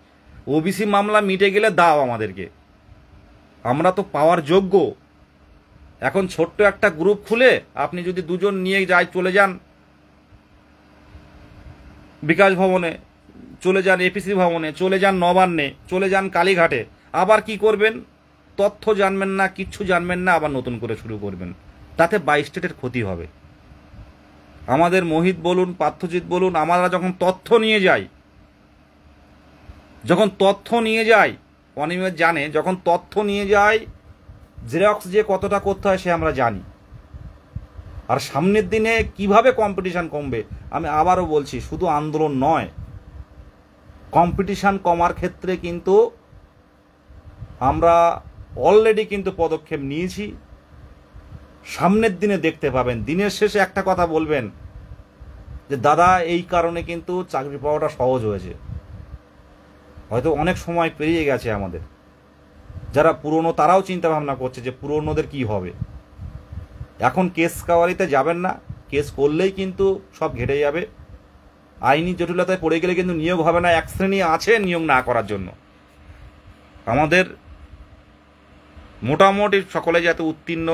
ওবিসি মামলা মিটে গেলে দাও আমাদেরকে, আমরা তো পাওয়ার যোগ্য। এখন ছোট্ট একটা গ্রুপ খুলে আপনি যদি 2 জন নিয়ে চলে যান বিকাশ ভবনে, চলে যান এপিসি ভবনে, চলে যান নবান্নে, চলে যান কালীঘাটে, আবার কি করবেন? তথ্য জানবেন না, কিচ্ছু জানবেন না, আবার নতুন করে শুরু করবেন। তাতে 22 স্টেটের ক্ষতি হবে। আমাদের মোহিত বলুন, পার্থজিৎ বলুন, আমরা যখন তথ্য নিয়ে যাই, অনিমেষ জানে, যখন তথ্য নিয়ে যাই জেরক্স যে কতটা করতে হয় সে আমরা জানি। আর সামনের দিনে কিভাবে কম্পিটিশন কমবে, আমি আবারও বলছি, শুধু আন্দোলন নয়, কম্পিটিশন কমার ক্ষেত্রে কিন্তু আমরা অলরেডি কিন্তু পদক্ষেপ নিয়েছি। সামনের দিনে দেখতে পাবেন, দিনের শেষে একটা কথা বলবেন যে দাদা এই কারণে কিন্তু চাকরি পাওয়াটা সহজ হয়েছে। হয়তো অনেক সময় পেরিয়ে গেছে আমাদের, যারা পুরনো তারাও চিন্তা ভাবনা করছে যে পুরনোদের কি হবে। এখন কেস কাওয়ারিতে যাবেন না, কেস করলেই কিন্তু সব ঘেটে যাবে। আইনি জটিলতায় পড়ে গেলে কিন্তু নিয়োগ হবে না। এক শ্রেণী আছে নিয়োগ না করার জন্য। আমাদের মোটামুটি সকলে যাতে উত্তীর্ণ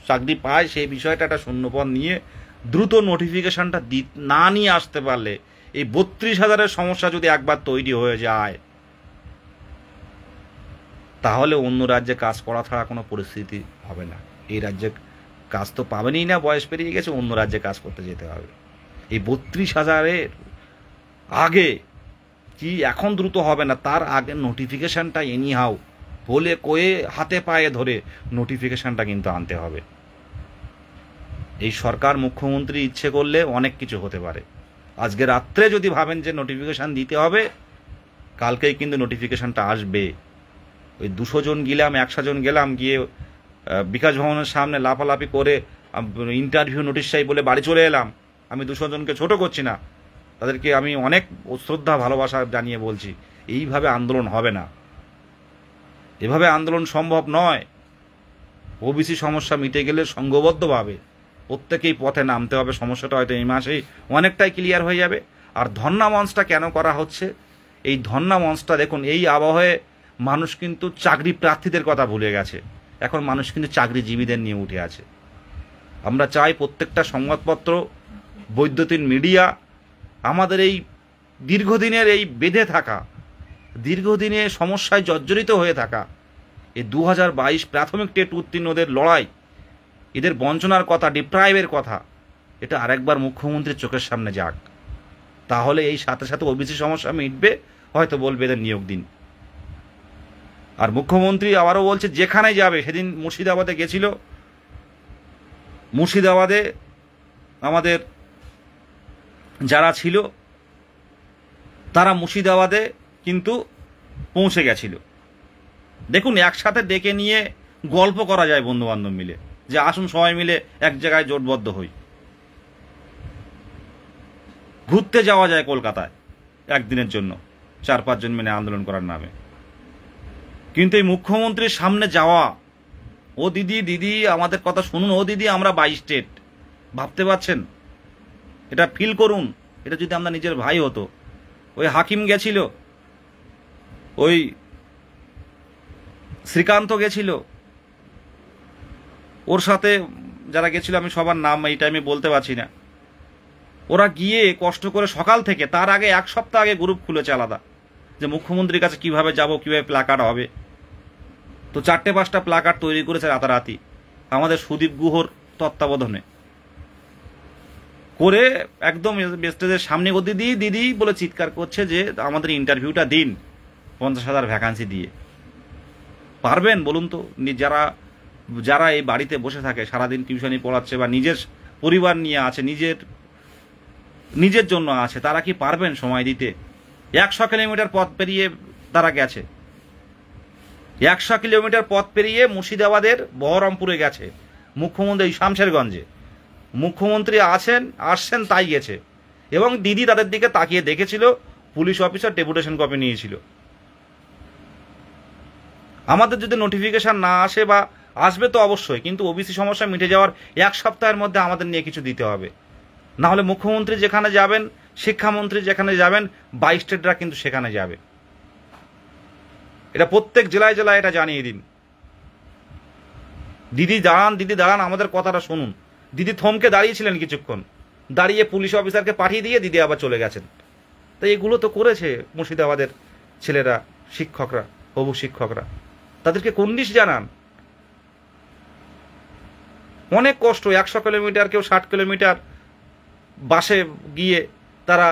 চাকরি পায় সেই বিষয়টা একটা শূন্যপদ নিয়ে দ্রুত নোটিফিকেশনটা না নিয়ে আসতে পারলে, এই 32,000-এর সমস্যা যদি একবার তৈরি হয়ে যায়, তাহলে অন্য রাজ্যে কাজ করা ছাড়া কোনো পরিস্থিতি হবে না। এই রাজ্যে কাজ তো পাবেনই না, বয়স পেরিয়ে গেছে, অন্য রাজ্যে কাজ করতে যেতে হবে। এই 32,000-এর আগে কি এখন দ্রুত হবে না, তার আগে নোটিফিকেশনটা এনিহাউ বলে কয়ে হাতে পায়ে ধরে নোটিফিকেশনটা কিন্তু আনতে হবে। এই সরকার, মুখ্যমন্ত্রী ইচ্ছে করলে অনেক কিছু হতে পারে। আজকে রাত্রে যদি ভাবেন যে নোটিফিকেশন দিতে হবে, কালকেই কিন্তু নোটিফিকেশনটা আসবে। ওই 200 জন গেলাম, 100 জন গেলাম, গিয়ে বিকাশ ভবনের সামনে লাফালাফি করে ইন্টারভিউ নোটিশ চাই বলে বাড়ি চলে এলাম। আমি 200 জনকে ছোট করছি না, তাদেরকে আমি অনেক শ্রদ্ধা ভালোবাসা জানিয়ে বলছি, এইভাবে আন্দোলন হবে না, এভাবে আন্দোলন সম্ভব নয়। ওবিসি সমস্যা মিটে গেলে সংঘবদ্ধভাবে প্রত্যেকেই পথে নামতে হবে। সমস্যাটা হয়তো এই মাসেই অনেকটাই ক্লিয়ার হয়ে যাবে। আর ধর্ণা মঞ্চটা কেন করা হচ্ছে? এই ধর্ণা মঞ্চটা দেখুন, এই আবহাওয়ায় মানুষ কিন্তু চাকরি প্রার্থীদের কথা ভুলে গেছে, এখন মানুষ কিন্তু চাকরিজীবীদের নিয়ে উঠে আছে। আমরা চাই প্রত্যেকটা সংবাদপত্র, বৈদ্যুতিন মিডিয়া আমাদের এই দীর্ঘদিনের এই বেঁধে থাকা, দীর্ঘদিনে সমস্যায় জর্জরিত হয়ে থাকা এই 2022 প্রাথমিক টেট উত্তীর্ণদের লড়াই, এদের বঞ্চনার কথা, ডিপ্রাইভের কথা, এটা আরেকবার মুখ্যমন্ত্রীর চোখের সামনে যাক। তাহলে এই সাথে সাথে ওবিসি সমস্যা মিটবে, হয়তো বলবে এদের নিয়োগ দিন। আর মুখ্যমন্ত্রী আবারও বলছে যেখানে যাবে, সেদিন মুর্শিদাবাদে গেছিল, মুর্শিদাবাদে আমাদের যারা ছিল তারা মুর্শিদাবাদে কিন্তু পৌঁছে গেছিল। দেখুন, একসাথে ডেকে নিয়ে গল্প করা যায় বন্ধুবান্ধব মিলে, যে আসুন সবাই মিলে এক জায়গায় জোটবদ্ধ হই, ঘুরতে যাওয়া যায় কলকাতায় একদিনের জন্য 4-5 জন মিলে আন্দোলন করার নামে। কিন্তু এই মুখ্যমন্ত্রীর সামনে যাওয়া, ও দিদি দিদি আমাদের কথা শুনুন, ও দিদি আমরা 22 স্টেট, ভাবতে পারছেন? এটা ফিল করুন। এটা যদি আমরা নিজের ভাই হতো। ওই হাকিম গেছিল, ওই শ্রীকান্ত গেছিল, ওর সাথে যারা গেছিল আমি সবার নাম এই টাইমে বলতে পারছি না, ওরা গিয়ে কষ্ট করে সকাল থেকে, তার আগে 1 সপ্তাহ আগে গ্রুপ খুলেছে আলাদা, যে মুখ্যমন্ত্রীর কাছে কিভাবে যাব, কিভাবে প্ল্যাকার্ড হবে। তো 4-5টা প্ল্যাকার্ড তৈরি করেছে রাতারাতি আমাদের সুদীপ গুহর তত্ত্বাবধানে, করে একদম স্টেজের সামনে ও দিদি দিদি বলে চিৎকার করছে যে আমাদের ইন্টারভিউটা দিন 50,000 ভ্যাকান্সি দিয়ে। পারবেন বলুন তো? যারা যারা এই বাড়িতে বসে থাকে, সারাদিন টিউশনি পড়াচ্ছে বা নিজের পরিবার নিয়ে আছে, নিজের জন্য আছে, তারা কি পারবেন সময় দিতে? 100 কিলোমিটার পথ পেরিয়ে তারা গেছে, 100 কিলোমিটার পথ পেরিয়ে মুর্শিদাবাদের বহরমপুরে গেছে মুখ্যমন্ত্রী, শামশেরগঞ্জে মুখ্যমন্ত্রী আসছেন তাই গেছে। এবং দিদি তাদের দিকে তাকিয়ে দেখেছিল, পুলিশ অফিসার ডেপুটেশন কপি নিয়েছিল। আমাদের যদি নোটিফিকেশন না আসে, বা আসবে তো অবশ্যই, কিন্তু ওবিসি সমস্যা মিটে যাওয়ার 1 সপ্তাহের মধ্যে আমাদের নিয়ে কিছু দিতে হবে। না হলে মুখ্যমন্ত্রী যেখানে যাবেন, শিক্ষামন্ত্রী যেখানে যাবেন, 22 স্টেটরা কিন্তু সেখানে যাবে। এটা প্রত্যেক জেলায় জেলায় এটা জানিয়ে দিন। দিদি দাঁড়ান, আমাদের কথাটা শুনুন। দিদি থমকে দাঁড়িয়েছিলেন কিছুক্ষণ, দাঁড়িয়ে পুলিশ অফিসারকে পাঠিয়ে দিয়ে দিদি আবার চলে গেছেন। তো এগুলো তো করেছে মুর্শিদাবাদের ছেলেরা, শিক্ষকরা, হবু শিক্ষকরা, তাদেরকে কোন্ডিশ জানান। অনেক কষ্ট, 100 কিলোমিটার, কেউ 60 কিলোমিটার বাসে গিয়ে তারা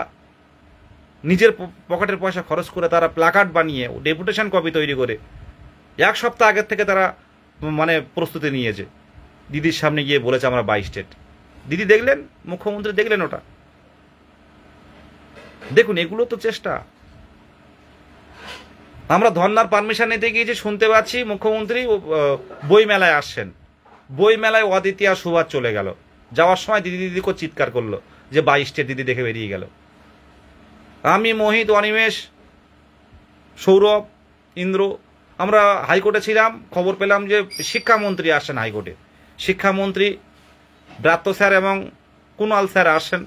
নিজের পকেটের পয়সা খরচ করে তারা প্ল্যাকার্ড বানিয়ে, ডেপুটেশন কপি তৈরি করে 1 সপ্তাহ আগের থেকে তারা মানে প্রস্তুতি নিয়েছে। দিদির সামনে গিয়ে বলেছে আমরা 22 স্টেট। দিদি দেখলেন, মুখ্যমন্ত্রী দেখলেন ওটা। দেখুন, এগুলো তো চেষ্টা। আমরা ধর্নার পারমিশন নিতে গিয়েছি, শুনতে পাচ্ছি মুখ্যমন্ত্রী বই মেলায় আসছেন, বই মেলায় অদিতি আর সুভাষ চলে গেল। যাওয়ার সময় দিদি দিদি করে চিৎকার করলো যে 22 স্টেট, দিদি দেখে বেরিয়ে গেল। আমি, মোহিত, অনিমেষ, সৌরভ, ইন্দ্র, আমরা হাইকোর্টে ছিলাম, খবর পেলাম যে শিক্ষামন্ত্রী আসছেন হাইকোর্টে। শিক্ষামন্ত্রী ব্রাত্য স্যার এবং কুণাল স্যার আসছেন।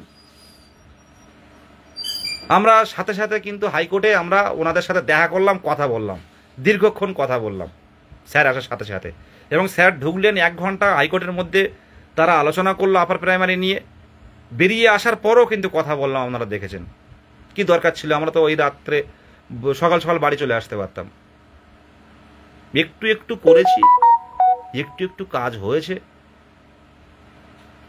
আমরা সাথে সাথে কিন্তু হাইকোর্টে আমরা ওনাদের সাথে দেখা করলাম, কথা বললাম, দীর্ঘক্ষণ কথা বললাম স্যার আসার সাথে সাথে। এবং স্যার ঢুকলেন, 1 ঘন্টা হাইকোর্টের মধ্যে তারা আলোচনা করলো আপার প্রাইমারি নিয়ে। বেরিয়ে আসার পরও কিন্তু কথা বললাম, আপনারা দেখেছেন। কি দরকার ছিল? আমরা তো ওই রাত্রে সকাল সকাল বাড়ি চলে আসতে পারতাম। একটু একটু করেছি, একটু একটু কাজ হয়েছে।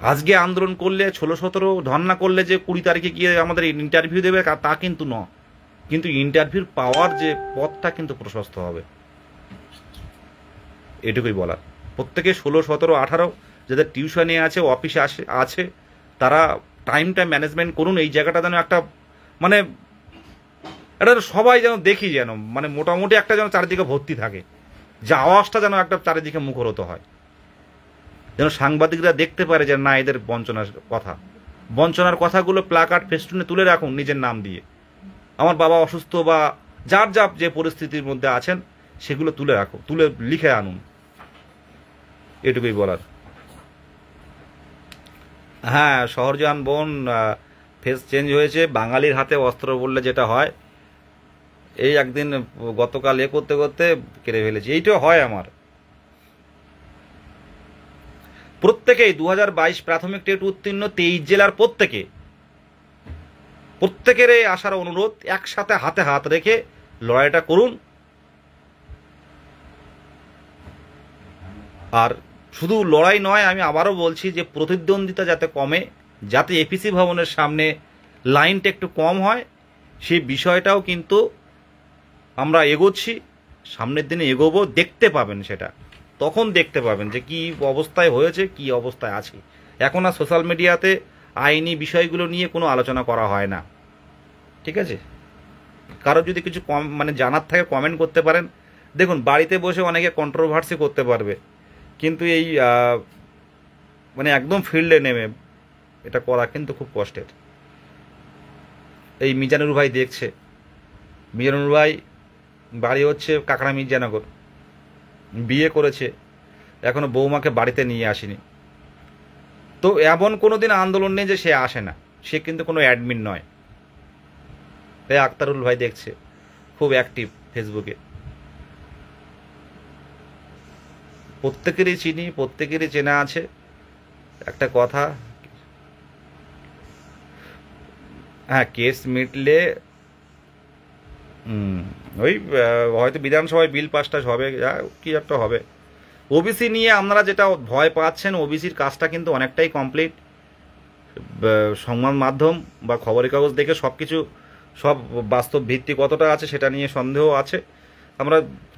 আজকে আন্দোলন করলে, 16-17 ধর্না করলে যে 20 তারিখে গিয়ে আমাদের ইন্টারভিউ দেবে তা কিন্তু নয়। কিন্তু ইন্টারভিউ পাওয়ার যে পথটা কিন্তু প্রশস্ত হবে, এটুকুই বলার। প্রত্যেকে 16, 17, 18 যাদের টিউশনে আছে, অফিসে আছে, তারা টাইমটা ম্যানেজমেন্ট করুন। এই জায়গাটা যেন একটা মানে এটা সবাই যেন দেখি, যেন মানে মোটামুটি একটা যেন চারিদিকে ভর্তি থাকে, যে আওয়াজটা যেন একটা চারিদিকে মুখরত হয়, যেন সাংবাদিকরা দেখতে পারে যে না, এদের বঞ্চনার কথাগুলো প্ল্যাকার্ড ফেস্টুনে তুলে রাখুন নিজের নাম দিয়ে। আমার বাবা অসুস্থ বা যার যে পরিস্থিতির মধ্যে আছেন সেগুলো তুলে রাখো, তুলে লিখে আনুন, এটুকুই বলার। হ্যাঁ, শহরজান বোন, ফেস চেঞ্জ হয়েছে। বাঙালির হাতে অস্ত্র বললে যেটা হয়, এই একদিন গতকাল করতে করতে কেড়ে ফেলেছি। এইটাও হয় আমার। প্রত্যেকেই 2022 প্রাথমিক টেট উত্তীর্ণ 23 জেলার প্রত্যেকের এই আসার অনুরোধ, একসাথে হাতে হাত রেখে লড়াইটা করুন। আর শুধু লড়াই নয়, আমি আবারও বলছি যে প্রতিদ্বন্দ্বিতা যাতে কমে, যাতে এপিসি ভবনের সামনে লাইনটা একটু কম হয়, সেই বিষয়টাও কিন্তু আমরা এগোচ্ছি, সামনের দিনে এগোবো। দেখতে পাবেন, সেটা তখন দেখতে পাবেন যে কি অবস্থায় হয়েছে, কি অবস্থায় আছে। এখন আর সোশ্যাল মিডিয়াতে আইনি বিষয়গুলো নিয়ে কোনো আলোচনা করা হয় না, ঠিক আছে? কারো যদি কিছু জানার থাকে কমেন্ট করতে পারেন। দেখুন, বাড়িতে বসে অনেকে কন্ট্রোভার্সি করতে পারবে, কিন্তু এই একদম ফিল্ডে নেমে এটা করা কিন্তু খুব কষ্টের। এই মিজানুর ভাই দেখছে, মিজানুর ভাই বাড়ি হচ্ছে কাকড়া মির্জানগর, বিয়ে করেছে, এখনো বৌমাকে বাড়িতে নিয়ে আসেনি। তো এমন কোনো দিন আন্দোলন নেই যে সে আসে না, সে কিন্তু কোনো অ্যাডমিন নয়। এই আক্তারুল ভাই দেখছে, খুব অ্যাক্টিভ ফেসবুকে। প্রত্যেকেরই চিনি, প্রত্যেকেরই চেনা আছে। একটা কথা, হ্যাঁ, কেস মিটলে ওই হয়তো বিধানসভায় বিল পাসটা হবে, কি একটা হবে। ওবিসি নিয়ে আপনারা যেটা ভয় পাচ্ছেন, ওবিসির কাজটা কিন্তু অনেকটাই কমপ্লিট। সংবাদ মাধ্যম বা খবরের কাগজ দেখে সব বাস্তব ভিত্তি কতটা আছে সেটা নিয়ে সন্দেহ আছে। আমরা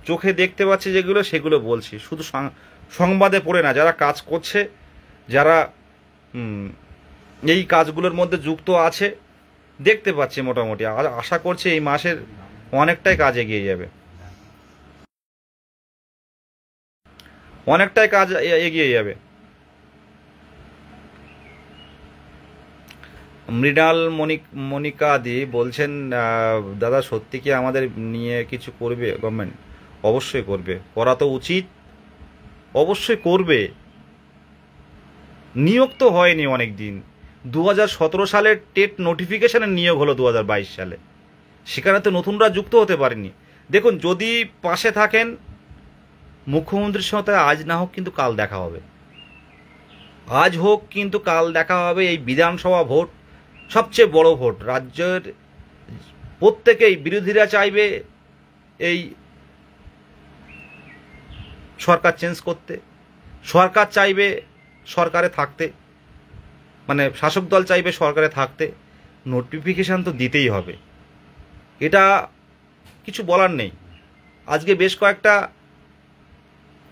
চোখে দেখতে পাচ্ছি যেগুলো, সেগুলো বলছি, শুধু সংবাদে পড়ে না। যারা কাজ করছে, যারা এই কাজগুলোর মধ্যে যুক্ত আছে, দেখতে পাচ্ছি মোটামুটি। আশা করছি এই মাসের অনেকটাই কাজ এগিয়ে যাবে, অনেকটাই কাজ এগিয়ে যাবে। মৃণাল মনিকা দি বলছেন, দাদা সত্যি কি আমাদের নিয়ে কিছু করবে গভর্নমেন্ট? অবশ্যই করবে, করা তো উচিত, অবশ্যই করবে। নিয়োগ তো হয়নি অনেক দিন। 2017 সালের টেট নোটিফিকেশনের নিয়োগ হলো 2022 সালে, সেখানে তো নতুনরা যুক্ত হতে পারেনি। দেখুন, যদি পাশে থাকেন মুখ্যমন্ত্রীর সাথে আজ না হোক কিন্তু কাল দেখা হবে, আজ হোক কিন্তু কাল দেখা হবে। এই বিধানসভা ভোট সবচেয়ে বড় ভোট, রাজ্যের প্রত্যেকেই বিরোধীরা চাইবে এই সরকার চেঞ্জ করতে, সরকার চাইবে সরকারে থাকতে, শাসক দল চাইবে সরকারে থাকতে। নোটিফিকেশান তো দিতেই হবে, এটা কিছু বলার নেই। আজকে বেশ কয়েকটা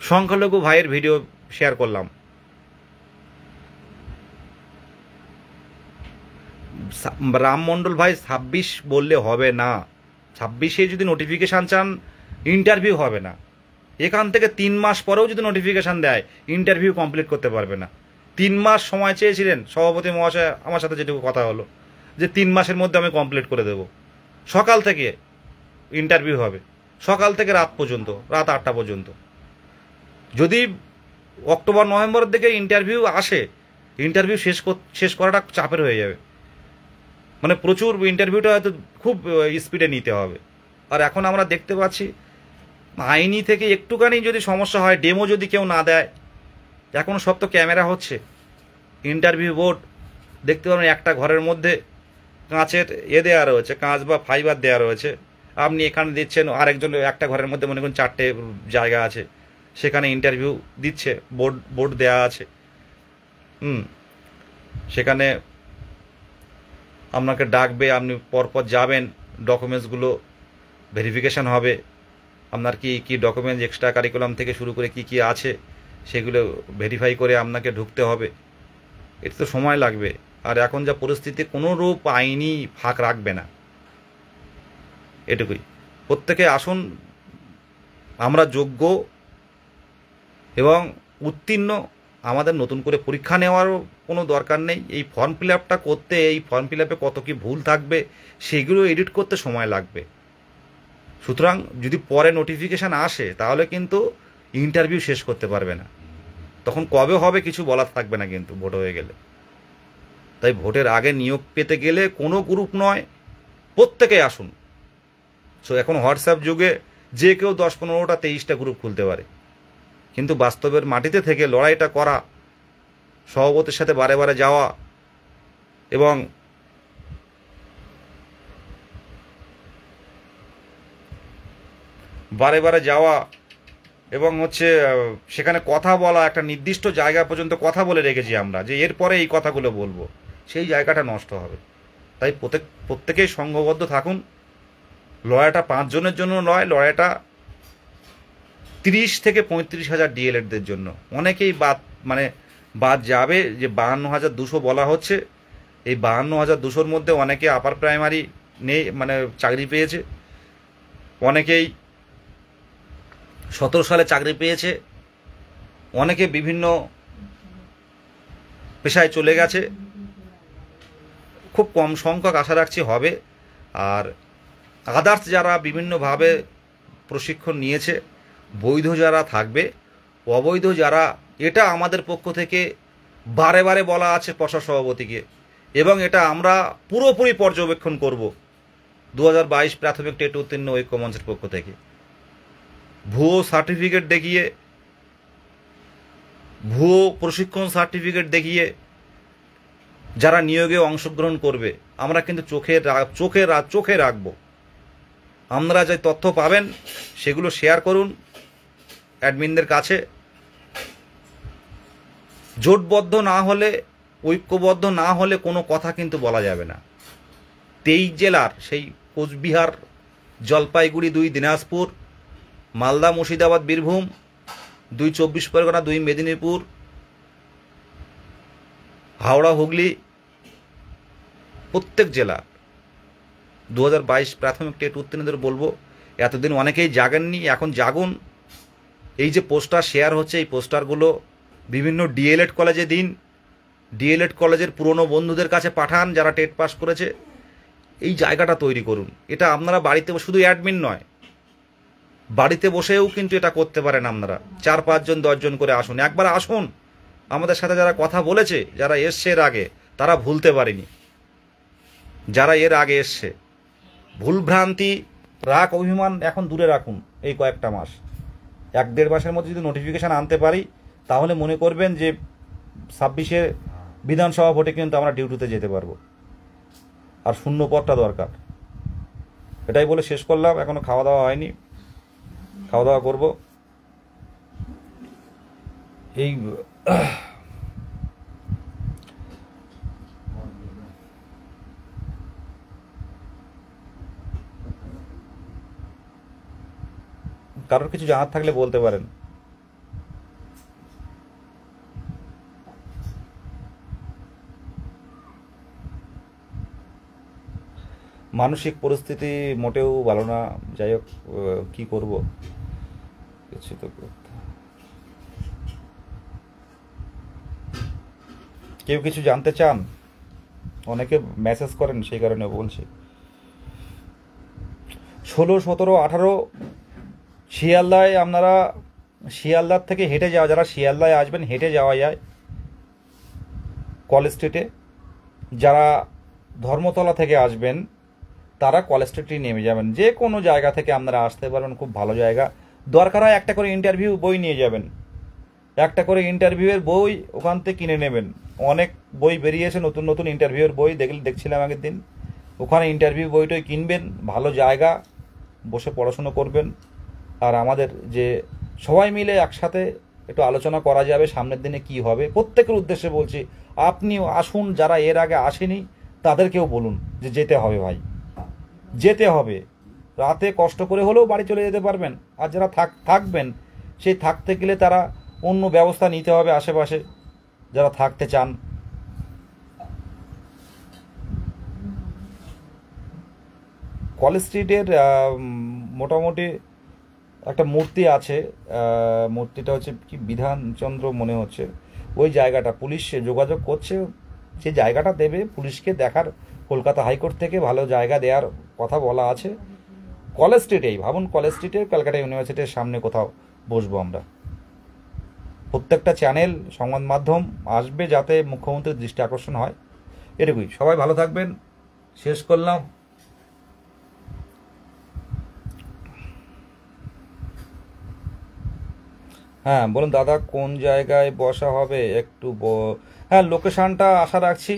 সংখ্যালঘু ভাইয়ের ভিডিও শেয়ার করলাম। রাম মণ্ডল ভাই, 26 বললে হবে না। 26-এ যদি নোটিফিকেশান চান, ইন্টারভিউ হবে না। এখান থেকে 3 মাস পরেও যদি নোটিফিকেশান দেয়, ইন্টারভিউ কমপ্লিট করতে পারবে না। 3 মাস সময় চেয়েছিলেন সভাপতি মহাশয়, আমার সাথে যেটুকু কথা হলো যে 3 মাসের মধ্যে আমি কমপ্লিট করে দেব। সকাল থেকে ইন্টারভিউ হবে, সকাল থেকে রাত পর্যন্ত, রাত 8টা পর্যন্ত। যদি অক্টোবর নভেম্বরের দিকে ইন্টারভিউ আসে, ইন্টারভিউ শেষ করাটা চাপের হয়ে যাবে। প্রচুর ইন্টারভিউটা হয়তো খুব স্পিডে নিতে হবে। আর এখন আমরা দেখতে পাচ্ছি আইনি থেকে একটুখানি যদি সমস্যা হয়, ডেমো যদি কেউ না দেয়, এখন সব তো ক্যামেরা হচ্ছে। ইন্টারভিউ বোর্ড দেখতে পাবেন, একটা ঘরের মধ্যে কাঁচের দেওয়া রয়েছে, কাঁচ বা ফাইবার দেওয়া রয়েছে। আপনি এখানে দিচ্ছেন, আরেকজন একটা ঘরের মধ্যে মনে করুন 4টে জায়গা আছে, সেখানে ইন্টারভিউ দিচ্ছে, বোর্ড দেওয়া আছে। সেখানে আপনাকে ডাকবে, আপনি পরপর যাবেন, ডকুমেন্টসগুলো ভেরিফিকেশান হবে। আপনার কি ডকুমেন্টস এক্সট্রা কারিকুলাম থেকে শুরু করে কি আছে, সেগুলো ভেরিফাই করে আপনাকে ঢুকতে হবে। এটা তো সময় লাগবে। আর এখন যা পরিস্থিতি, কোনোরূপ আইনি ফাঁক রাখবে না, এটুকুই। প্রত্যেকে আসুন, আমরা যোগ্য এবং উত্তীর্ণ, আমাদের নতুন করে পরীক্ষা নেওয়ারও কোনো দরকার নেই। এই ফর্ম ফিল আপটা করতে, এই ফর্ম ফিল আপে কত কি ভুল থাকবে, সেগুলো এডিট করতে সময় লাগবে। সুতরাং যদি পরে নোটিফিকেশান আসে, তাহলে কিন্তু ইন্টারভিউ শেষ করতে পারবে না। তখন কবে হবে কিছু বলার থাকবে না কিন্তু, ভোট হয়ে গেলে। তাই ভোটের আগে নিয়োগ পেতে গেলে কোনো গ্রুপ নয়, প্রত্যেকেই আসুন। সো এখন হোয়াটসঅ্যাপ যুগে যে কেউ 10-15টা 23টা গ্রুপ খুলতে পারে, কিন্তু বাস্তবের মাটিতে থেকে লড়াইটা করা, সভাপতির সাথে বারে বারে যাওয়া এবং বারে বারে যাওয়া এবং সেখানে কথা বলা, একটা নির্দিষ্ট জায়গা পর্যন্ত কথা বলে রেখেছি আমরা যে এরপরে এই কথাগুলো বলবো, সেই জায়গাটা নষ্ট হবে। তাই প্রত্যেকেই সংঘবদ্ধ থাকুন। লড়াইটা 5 জনের জন্য নয়, লড়াইটা 30 থেকে 35,000 ডিএলএডদের জন্য। অনেকেই বাদ যাবে, যে 52,200 বলা হচ্ছে, এই 52,200-র মধ্যে অনেকে আপার প্রাইমারি নেই, চাকরি পেয়েছে, অনেকেই 17 সালে চাকরি পেয়েছে, অনেকে বিভিন্ন পেশায় চলে গেছে। খুব কম সংখ্যক আশা রাখছি হবে। আর আদার্স যারা বিভিন্নভাবে প্রশিক্ষণ নিয়েছে, বৈধ যারা থাকবে, অবৈধ যারা, এটা আমাদের পক্ষ থেকে বারে বারে বলা আছে প্রশাসক সভাপতিকে, এবং এটা আমরা পুরোপুরি পর্যবেক্ষণ করব 2022 প্রাথমিক টেট উত্তীর্ণ ঐক্য মঞ্চের পক্ষ থেকে। ভুয়ো সার্টিফিকেট দেখিয়ে, ভুয়ো প্রশিক্ষণ সার্টিফিকেট দেখিয়ে যারা নিয়োগে অংশগ্রহণ করবে, আমরা কিন্তু চোখে রাখবো। আপনারা যে তথ্য পাবেন সেগুলো শেয়ার করুন অ্যাডমিনদের কাছে। জোটবদ্ধ না হলে, ঐক্যবদ্ধ না হলে কোনো কথা কিন্তু বলা যাবে না। 23 জেলার, সেই কোচবিহার, জলপাইগুড়ি, 2 দিনাজপুর, মালদা, মুর্শিদাবাদ, বীরভূম, 2 24 পরগনা, 2 মেদিনীপুর, হাওড়া, হুগলি, প্রত্যেক জেলা 2022 প্রাথমিক টেট উত্তীর্ণদের বলবো, এতদিন অনেকেই জাগেননি, এখন জাগুন। এই যে পোস্টার শেয়ার হচ্ছে, এই পোস্টারগুলো বিভিন্ন ডিএলএড কলেজে দিন, ডিএলএড কলেজের পুরনো বন্ধুদের কাছে পাঠান যারা টেট পাস করেছে। এই জায়গাটা তৈরি করুন। এটা আপনারা বাড়িতে, শুধু অ্যাডমিন নয়, বাড়িতে বসেও কিন্তু এটা করতে পারেন আপনারা। 4-5 জন 10 জন করে আসুন, একবার আসুন। আমাদের সাথে যারা কথা বলেছে, যারা এসছে এর আগে, তারা ভুলতে পারেনি। যারা এর আগে এসছে, ভুলভ্রান্তি, রাগ, অভিমান এখন দূরে রাখুন। এই কয়েকটা মাস, 1-1.5 মাসের মধ্যে যদি নোটিফিকেশান আনতে পারি, তাহলে মনে করবেন যে 26-এ বিধানসভা ভোটে কিন্তু আমরা ডিউটিতে যেতে পারবো। আর শূন্য পদটা দরকার। এটাই বলে শেষ করলাম। এখনো খাওয়া দাওয়া হয়নি, খাওয়া দাওয়া করবো। এই কারোর কিছু জানার থাকলে বলতে পারেন। মানসিক পরিস্থিতি মোটেও ভালো না। যাই হোক, কি করব, কিছু তো করতে। কেউ কিছু জানতে চান? অনেকে মেসেজ করেন, সেই কারণে বলছি। 16, 17, 18 শিয়ালদায় আপনারা, শিয়ালদার থেকে হেঁটে যাওয়া, যারা শিয়ালদায় আসবেন হেঁটে যাওয়া যায় কলেজ স্ট্রিটে। যারা ধর্মতলা থেকে আসবেন তারা কলেজ স্ট্রিটে নেমে যাবেন। যে কোনো জায়গা থেকে আপনারা আসতে পারবেন, খুব ভালো জায়গা। দরকার হয় একটা করে ইন্টারভিউ বই নিয়ে যাবেন, একটা করে ইন্টারভিউয়ের বই ওখান থেকে কিনে নেবেন। অনেক বই বেরিয়েছে, নতুন নতুন ইন্টারভিউয়ের বই দেখছিলাম আগের দিন। ওখানে ইন্টারভিউ বইটই কিনবেন, ভালো জায়গা, বসে পড়াশুনো করবেন। আর আমাদের যে সবাই মিলে একসাথে একটু আলোচনা করা যাবে সামনের দিনে কি হবে। প্রত্যেকের উদ্দেশ্যে বলছি, আপনিও আসুন, যারা এর আগে আসেনি তাদেরকেও বলুন যে যেতে হবে ভাই, যেতে হবে। রাতে কষ্ট করে হলেও বাড়ি চলে যেতে পারবেন। আর যারা থাকবেন, সেই থাকতে গেলে তারা অন্য ব্যবস্থা নিতে হবে আশেপাশে, যারা থাকতে চান। কলেজ স্ট্রিটের মোটামুটি একটা মূর্তি আছে, মূর্তিটা হচ্ছে কি বিধানচন্দ্র মনে হচ্ছে। ওই জায়গাটা পুলিশ যোগাযোগ করছে, সেই জায়গাটা দেবে পুলিশকে দেখার। কলকাতা হাইকোর্ট থেকে ভালো জায়গা দেওয়ার কথা বলা আছে। কলেজ স্ট্রিটেই ভাবুন, কলেজ স্ট্রিটে কলকাতা ইউনিভার্সিটির সামনে কোথাও বসবো আমরা। প্রত্যেকটা চ্যানেল, সংবাদ মাধ্যম আসবে যাতে মুখ্যমন্ত্রীর দৃষ্টি আকর্ষণ হয়। এটুকুই। সবাই ভালো থাকবেন, শেষ করলাম। হ্যাঁ বলুন দাদা, কোন জায়গায় বসা হবে একটু হ্যাঁ লোকেশানটা আশা রাখছি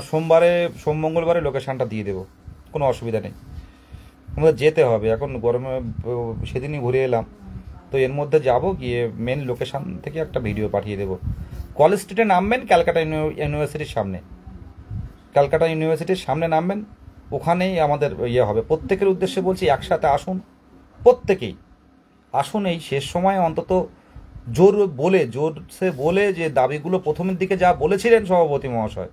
সোমবারে, সোম মঙ্গলবারে লোকেশানটা দিয়ে দেবো, কোনো অসুবিধা নেই। আমাদের যেতে হবে এখন গরমে, সেদিনই ঘুরে এলাম, তো এর মধ্যে যাব, গিয়ে মেন লোকেশান থেকে একটা ভিডিও পাঠিয়ে দেবো। কলেজ স্ট্রিটে নামবেন, ক্যালকাটা ইউনিভার্সিটির সামনে, ক্যালকাটা ইউনিভার্সিটির সামনে নামবেন, ওখানেই আমাদের ইয়ে হবে। প্রত্যেকের উদ্দেশ্যে বলছি, একসাথে আসুন, প্রত্যেকেই আসুন। এই শেষ সময় অন্তত জোরসে বলে যে দাবিগুলো প্রথমের দিকে যা বলেছিলেন সভাপতি মহাশয়,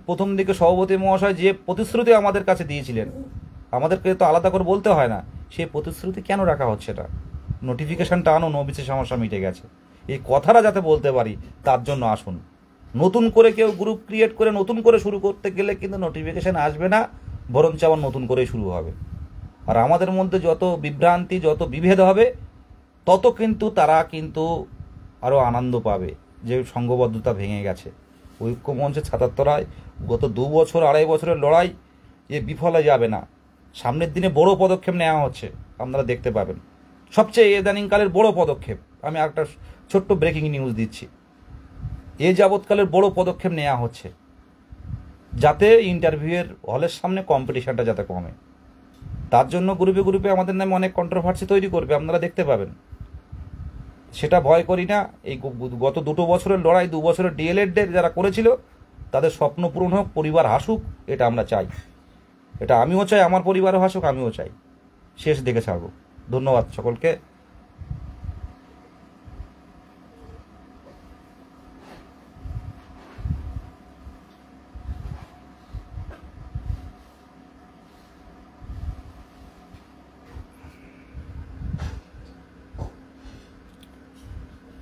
প্রথম দিকে সভাপতি মহাশয় যে প্রতিশ্রুতি আমাদের কাছে দিয়েছিলেন, আমাদেরকে তো আলাদা করে বলতে হয় না, সেই প্রতিশ্রুতি কেন রাখা হচ্ছে না? নোটিফিকেশনটা আনুন, ওবিসি সমস্যা মিটে গেছে, এই কথাটা যাতে বলতে পারি তার জন্য আসুন। নতুন করে কেউ গ্রুপ ক্রিয়েট করে নতুন করে শুরু করতে গেলে কিন্তু নোটিফিকেশন আসবে না, বরঞ্চ আবার নতুন করেই শুরু হবে। আর আমাদের মধ্যে যত বিভ্রান্তি, যত বিভেদ হবে, তত কিন্তু তারা কিন্তু আরও আনন্দ পাবে যে সংঘবদ্ধতা ভেঙে গেছে। ঐক্যমঞ্চের ছাত্ররায় গত 2 বছর 2.5 বছরের লড়াই এ বিফলে যাবে না। সামনের দিনে বড় পদক্ষেপ নেওয়া হচ্ছে, আপনারা দেখতে পাবেন। সবচেয়ে ইদানিংকালের বড় পদক্ষেপ, আমি একটা ছোট্ট ব্রেকিং নিউজ দিচ্ছি, এ যাবৎকালের বড় পদক্ষেপ নেওয়া হচ্ছে যাতে ইন্টারভিউয়ের হলের সামনে কম্পিটিশনটা যাতে কমে। তার জন্য গ্রুপে গ্রুপে আমাদের নামে অনেক কন্ট্রোভার্সি তৈরি করবে, আপনারা দেখতে পাবেন। সেটা ভয় করি না। এই গত 2 বছরের লড়াই, 2 বছরের ডিএলএডদের যারা করেছিল তাদের স্বপ্ন পূরণ হোক, পরিবার হাসুক, এটা আমরা চাই। এটা আমিও চাই, আমার পরিবারও হাসুক, আমিও চাই। শেষ দেখে ছাড়বো। ধন্যবাদ সকলকে।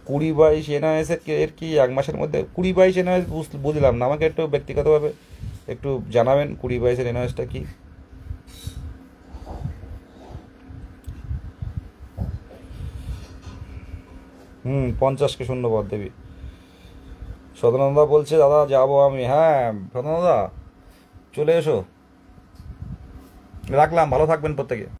কুড়ি বাইশ এনআইএস এর কি 1 মাসের মধ্যে? 20-22 এনআইএস বুঝলাম না, আমাকে একটু ব্যক্তিগতভাবে একটু জানাবেন 20-22 এনআইএসটা কি? 50কে শূন্যবাদ দেবী। সদানন্দা বলছে দাদা যাবো আমি। হ্যাঁ সদানন্দা চলে এসো, রাখলাম, ভালো থাকবেন প্রত্যেকে।